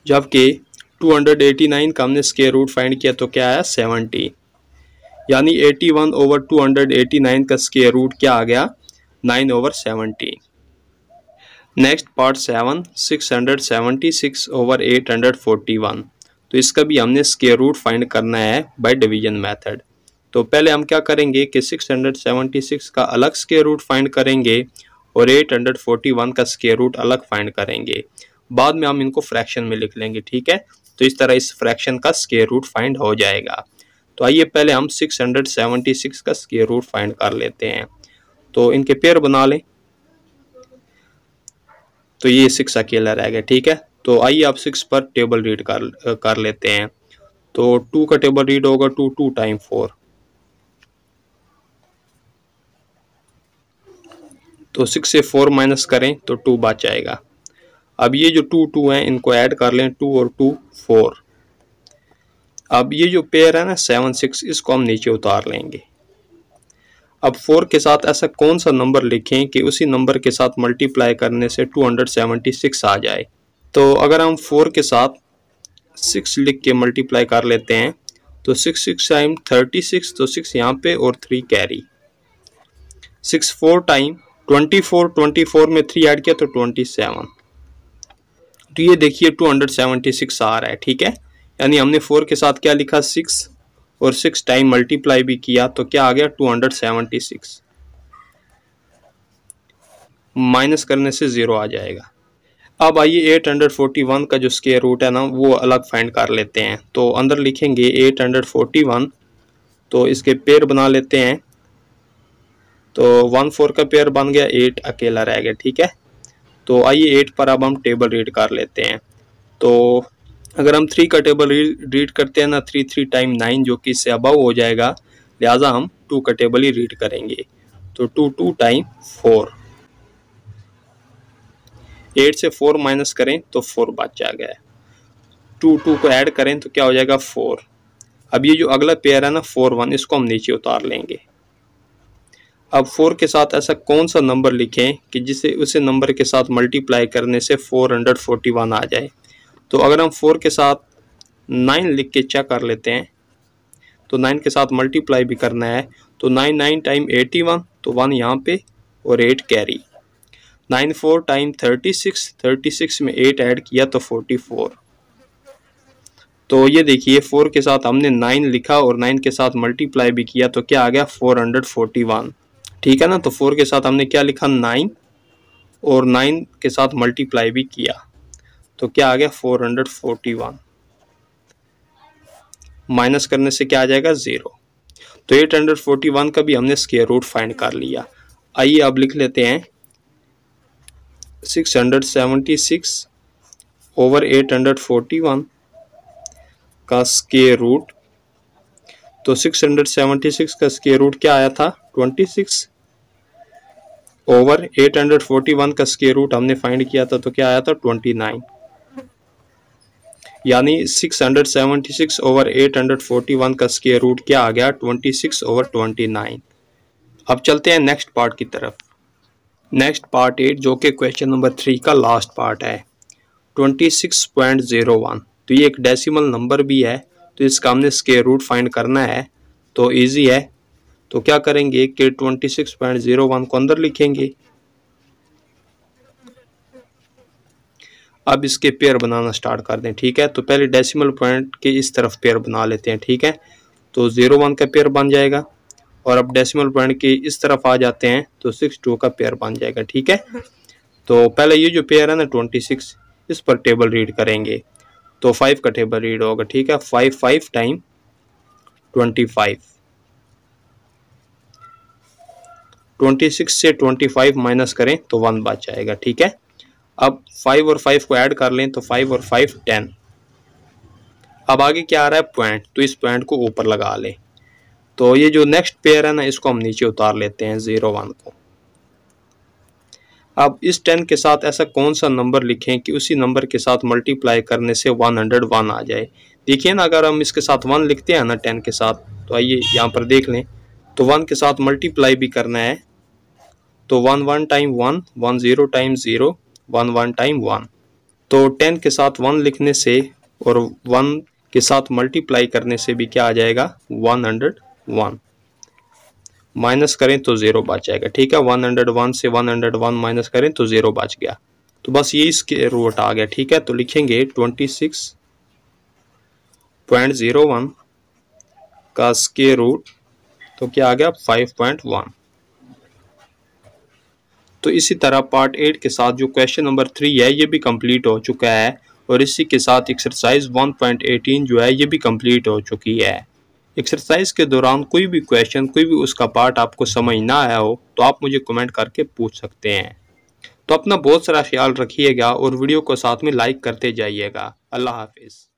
जबकि 289 का हमने स्क्वायर रूट फाइंड किया तो क्या है 70। यानी 81 ओवर 289 का स्क्वायर रूट क्या आ गया 9 ओवर 70। Next part 7, 676 over 841। तो इसका भी हमने स्क्वायर रूट फाइंड करना है बाय डिवीजन मेथड। तो पहले हम क्या करेंगे कि 676 का अलग स्क्वायर रूट फाइंड करेंगे और 841 का स्क्वायर रूट अलग फाइंड करेंगे। बाद में हम इनको फ्रैक्शन में लिख लेंगे, ठीक है। तो इस तरह इस फ्रैक्शन का स्क्वायर रूट फाइंड हो जाएगा। तो आइए पहले हम 676 का स्क्वायर रूट फाइंड कर लेते हैं। तो इनके पेयर बना लें। तो ये 6 अकेला रह गया, ठीक है। तो आइए आप 6 पर टेबल रीड कर लेते हैं। तो 2 का टेबल रीड होगा 2 2 टाइम 4। तो 6 से 4 माइनस करें तो 2 बच जाएगा। अब ये जो 2 2 हैं इनको ऐड कर लें, 2 और 2 4। अब ये जो पेयर है ना 7 6, इसको हम नीचे उतार लेंगे। अब 4 के साथ ऐसा कौन सा नंबर लिखें कि उसी नंबर के साथ मल्टीप्लाई करने से 276 आ जाए। तो अगर हम 4 के साथ 6 लिख के मल्टीप्लाई कर लेते हैं तो 6 6 टाइम 36, तो 6 यहाँ पे और 3 कैरी। 6 4 टाइम 24, 24 में 3 ऐड किया तो 27। तो ये देखिए 276 आ रहा है, ठीक है। यानी हमने 4 के साथ क्या लिखा 6 और 6 टाइम मल्टीप्लाई भी किया तो क्या आ गया 276। माइनस करने से 0 आ जाएगा। अब आइए 841 का जो स्क्वायर रूट है ना वो अलग फाइंड कर लेते हैं। तो अंदर लिखेंगे 841, तो इसके पेयर बना लेते हैं। तो 1 4 का पेयर बन गया, 8 अकेला रह गया, ठीक है। तो आइए 8 पर अब हम टेबल रीड कर लेते हैं। तो अगर हम 3 का टेबल रीड करते हैं ना 3 3 टाइम 9, जो कि इससे अबव हो जाएगा, लिहाजा हम 2 का टेबल ही रीड करेंगे। तो 2 2 टाइम 4। 8 से 4 माइनस करें तो 4 बच जाएगा। 2 2 को ऐड करें तो क्या हो जाएगा 4। अब ये जो अगला पेयर है ना 4 1, इसको हम नीचे उतार लेंगे। अब 4 के साथ ऐसा कौन सा नंबर लिखें कि जिसे उसे नंबर के साथ मल्टीप्लाई करने से 441 आ जाए। तो अगर हम 4 के साथ 9 लिख के चेक कर लेते हैं तो 9 के साथ मल्टीप्लाई भी करना है। तो 9 9 टाइम 81, तो 1 यहाँ पे और 8 कैरी। 9 4 टाइम 36, 36 में 8 ऐड किया तो 44। तो ये देखिए 4 के साथ हमने 9 लिखा और 9 के साथ मल्टीप्लाई भी किया तो क्या आ गया 441, ठीक है ना। तो 4 के साथ हमने क्या लिखा 9 और 9 के साथ मल्टीप्लाई भी किया तो क्या आ गया 441। माइनस करने से क्या आ जाएगा 0। तो 841 का भी हमने स्क्वायर रूट फाइंड कर लिया। आइए अब लिख लेते हैं 676 ओवर 841 का स्क्वायर रूट। तो 676 का स्क्वायर रूट क्या आया था 26 ओवर 841 का स्क्वायर रूट हमने फाइंड किया था तो क्या आया था 29। यानी 676 ओवर 841 का स्क्वायर रूट क्या आ गया 26 ओवर 29। अब चलते हैं नेक्स्ट पार्ट की तरफ। नेक्स्ट पार्ट 8 जो कि क्वेश्चन नंबर 3 का लास्ट पार्ट है 26.01। तो ये एक डेसिमल नंबर भी है तो इसका हमने स्क्वायर रूट फाइंड करना है, तो इजी है। तो क्या करेंगे कि 26.01 को अंदर लिखेंगे। अब इसके पेयर बनाना स्टार्ट कर दें, ठीक है। तो पहले डेसिमल पॉइंट के इस तरफ पेयर बना लेते हैं, ठीक है। तो 01 का पेयर बन जाएगा, और अब डेसिमल पॉइंट के इस तरफ आ जाते हैं तो 62 का पेयर बन जाएगा, ठीक है। तो पहले ये जो पेयर है ना 26, इस पर टेबल रीड करेंगे, तो 5 का टेबल रीड होगा, ठीक है। 5 टाइम 26 से 25 माइनस करें तो 1 बच जाएगा, ठीक है। अब 5 और 5 को ऐड कर लें तो 5 और 5 10। अब आगे क्या आ रहा है पॉइंट, तो इस पॉइंट को ऊपर लगा लें। तो ये जो नेक्स्ट पेयर है ना इसको हम नीचे उतार लेते हैं 01 को। अब इस 10 के साथ ऐसा कौन सा नंबर लिखें कि उसी नंबर के साथ मल्टीप्लाई करने से 101 आ जाए। देखिए ना, अगर हम इसके साथ 1 लिखते हैं ना 10 के साथ, तो आइए यहाँ पर देख लें, तो 1 के साथ मल्टीप्लाई भी करना है, तो 1 1 टाइम 1, 1 0 टाइम 0, 1 1 टाइम 1। तो 10 के साथ 1 लिखने से और 1 के साथ मल्टीप्लाई करने से भी क्या आ जाएगा 101। माइनस करें तो 0 बच जाएगा, ठीक है। 101 से 101 माइनस करें तो 0 बच गया। तो बस ये इसके रूट आ गया, ठीक है। तो लिखेंगे 26.01 का स्क्वायर रूट, तो क्या आ गया 5.1। तो इसी तरह पार्ट 8 के साथ जो क्वेश्चन नंबर 3 है ये भी कंप्लीट हो चुका है, और इसी के साथ एक्सरसाइज 1.18 जो है ये भी कंप्लीट हो चुकी है। एक्सरसाइज के दौरान कोई भी क्वेश्चन, कोई भी उसका पार्ट आपको समझ ना आया हो तो आप मुझे कमेंट करके पूछ सकते हैं। तो अपना बहुत सारा ख्याल रखिएगा और वीडियो को साथ में लाइक करते जाइएगा। अल्लाह हाफिज़।